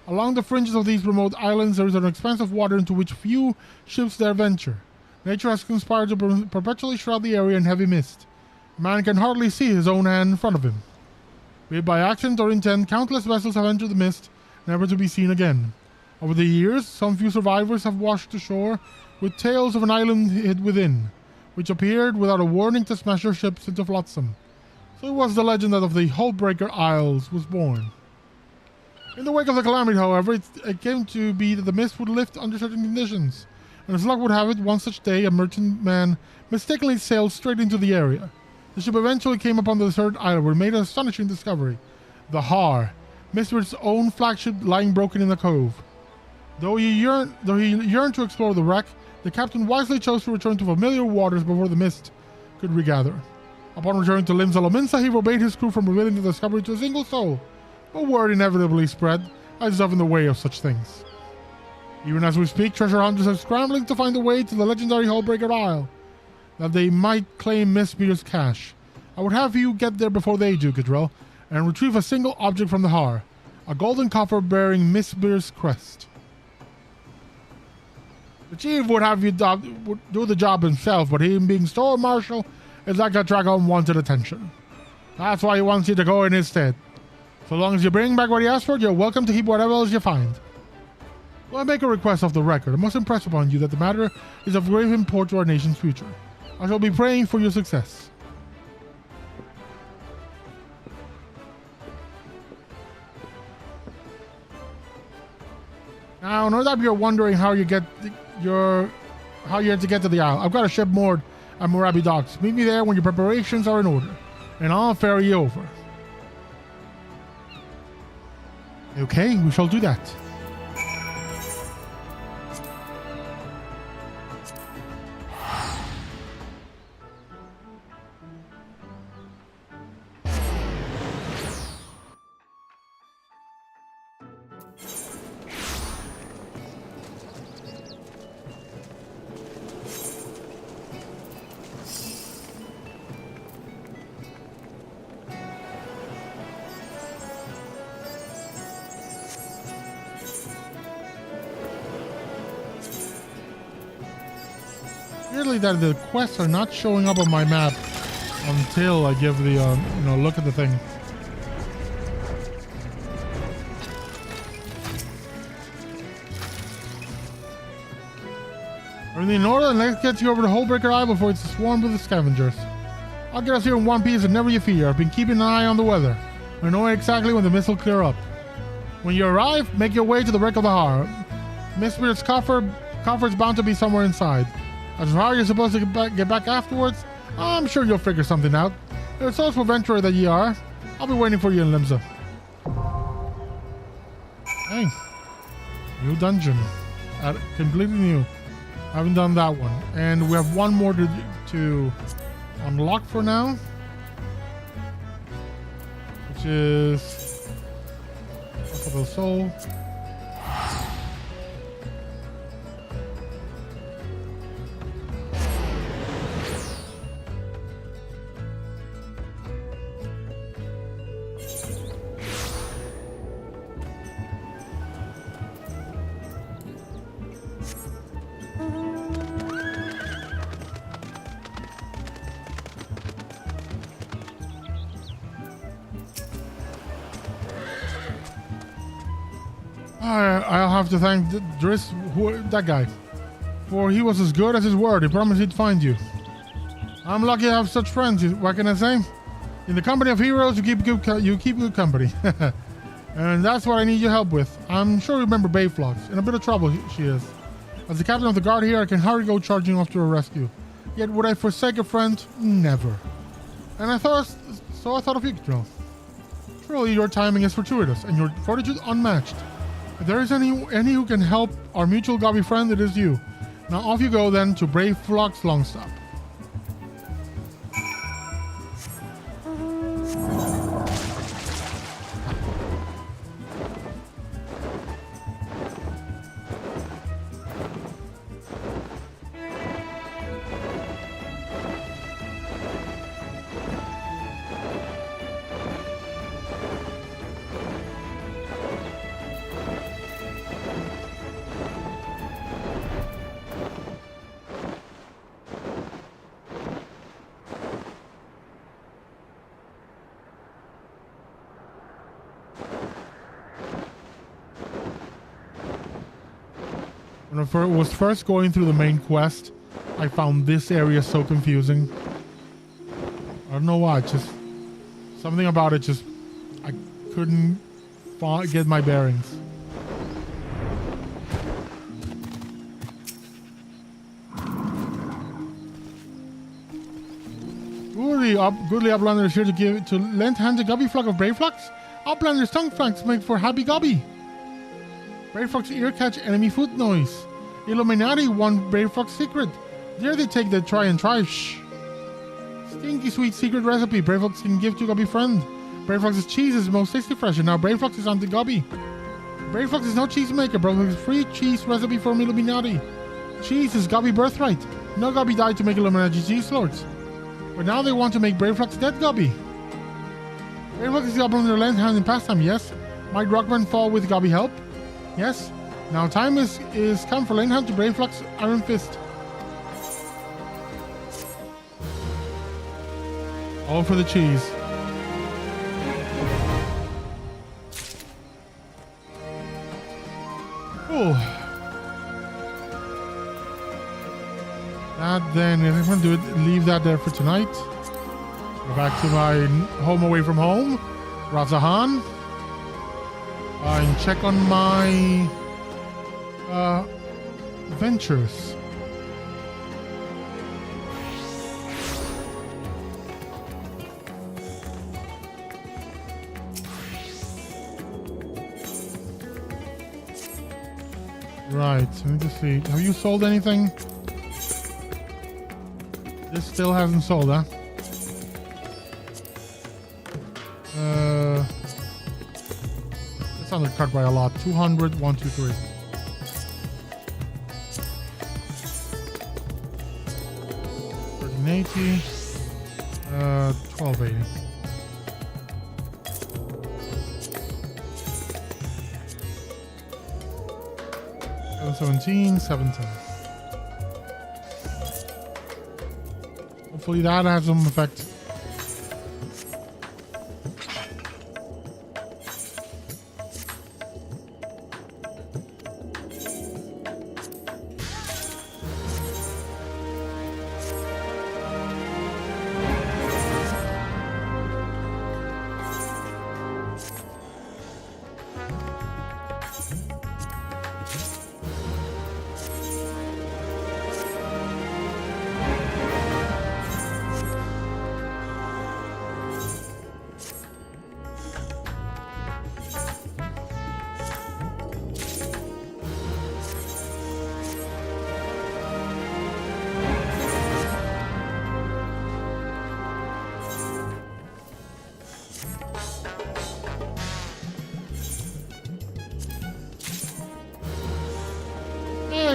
Along the fringes of these remote islands, there is an expanse of water into which few ships dare venture. Nature has conspired to perpetually shroud the area in heavy mist. Man can hardly see his own hand in front of him. Be it by accident or intent, countless vessels have entered the mist, never to be seen again. Over the years, some few survivors have washed ashore with tales of an island hid within, which appeared without a warning to smash their ships into flotsam. So it was the legend that of the Hullbreaker Isles was born. In the wake of the calamity, however, it came to be that the mist would lift under certain conditions, and as luck would have it, one such day a merchantman mistakenly sailed straight into the area. The ship eventually came upon the deserted island where it made an astonishing discovery. The Har, Mistbeard's own flagship, lying broken in a cove. Though he yearned to explore the wreck, the captain wisely chose to return to familiar waters before the mist could regather. Upon returning to Limsa Lominsa, he forbade his crew from revealing the discovery to a single soul, but word inevitably spread, as is often the way of such things. Even as we speak, treasure hunters are scrambling to find a way to the legendary Hullbreaker Isle, that they might claim Mistbeard's cache. I would have you get there before they do, Gadrell, and retrieve a single object from the Har, a golden coffer bearing Mistbeard's crest. The chief would have you do the job himself, but him being Storm Marshal is like a track unwanted attention. That's why he wants you to go in his stead. So long as you bring back what he asked for, you're welcome to keep whatever else you find. Well, I make a request off the record. I must impress upon you that the matter is of grave import to our nation's future. I shall be praying for your success. Now, no doubt you're wondering how you had to get to the isle. I've got a ship moored at Murabi Docks. Meet me there when your preparations are in order, and I'll ferry you over. Okay, we shall do that. Weirdly, that the quests are not showing up on my map until I give the look at the thing. Everything in order, and let's get you over to Hullbreaker Isle before it's swarmed with the scavengers. I'll get us here in one piece and never you fear. I've been keeping an eye on the weather. I know exactly when the mist will clear up. When you arrive, make your way to the wreck of the Har. Mistbeard's coffer's bound to be somewhere inside. As for how you're supposed to get back afterwards, I'm sure you'll figure something out. You're a sourceful adventurer that you are. I'll be waiting for you in Limsa. Hey, new dungeon. Completely new. I haven't done that one. And we have one more to unlock for now, which is Possible Soul. I'll have to thank Driss, that guy, for he was as good as his word. He promised he'd find you. I'm lucky to have such friends. What can I say? In the company of heroes, you keep good company. And that's what I need your help with. I'm sure you remember Bayflox. In a bit of trouble she is. As the captain of the guard here, I can hardly go charging off to her rescue. Yet would I forsake a friend? Never. And I thought of you, Drill. Truly, your timing is fortuitous, and your fortitude unmatched. If there is any who can help our mutual gobby friend, it is you. Now off you go then to Bayflox Longstop. When I was first going through the main quest, I found this area so confusing. I don't know why, just something about it, just I couldn't get my bearings. Goodly Uplander is here to lend hand to Gobby Flock of Bayflox. Uplander's tongue flanks make for happy Gobby. Bayflox ear catch enemy foot noise. Illuminati want Bayflox secret. Dare they take the try and try? Shh. Stinky sweet secret recipe Bayflox can give to Gobby friend. Bayflox's cheese is most tasty fresh, and now Bayflox is on to Gobby. Bayflox is no cheese maker. Bayflox's free cheese recipe from Illuminati. Cheese is Gobby birthright. No Gobby died to make Illuminati cheese lords. But now they want to make Bayflox dead Gobby. Bayflox is up on their land hand in pastime, yes? Might Rockman fall with Gobby help? Yes? Now time is come for Lanehand to Bayflox Iron Fist. All for the cheese. Oh. That then, if I'm going to leave that there for tonight. Go back to my home away from home, Razahan. And check on my ventures. Right, let me just see. Have you sold anything? This still hasn't sold, huh? It's undercut by a lot. 200, 1, 2, 3. 1380. 1280. 717, 710. Hopefully that has some effect.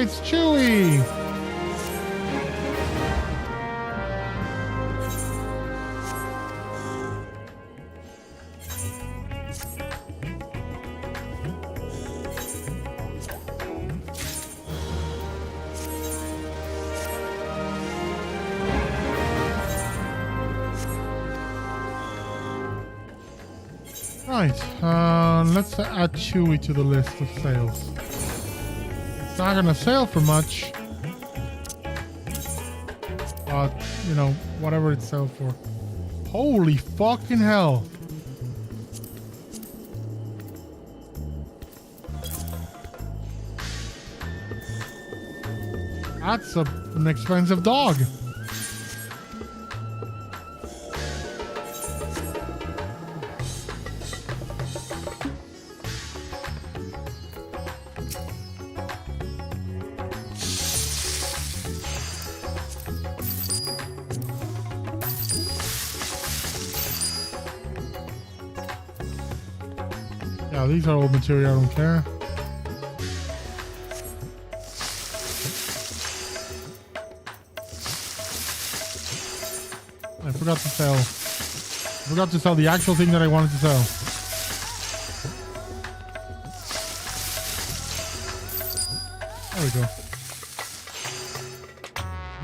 It's Chewy! Right, let's add Chewy to the list of sales. It's not gonna sell for much, but you know, whatever it sells for. Holy fucking hell! That's an expensive dog. Yeah, these are old material, I don't care. I forgot to sell. I forgot to sell the actual thing that I wanted to sell. There we go.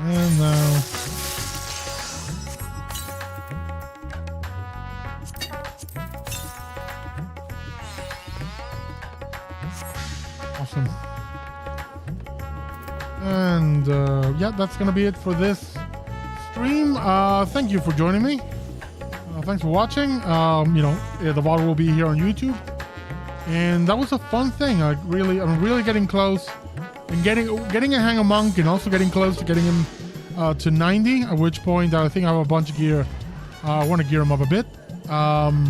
And now... Awesome. And yeah, that's gonna be it for this stream. Thank you for joining me. Thanks for watching. You know, the VOD will be here on YouTube, and that was a fun thing. I'm really getting close and getting a hang of Monk, and also getting close to getting him to 90. At which point, I think I have a bunch of gear. I want to gear him up a bit. Now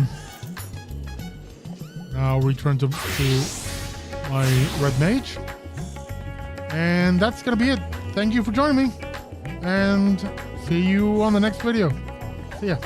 return to my red mage, and that's gonna be it. Thank you for joining me, and see you on the next video. See ya.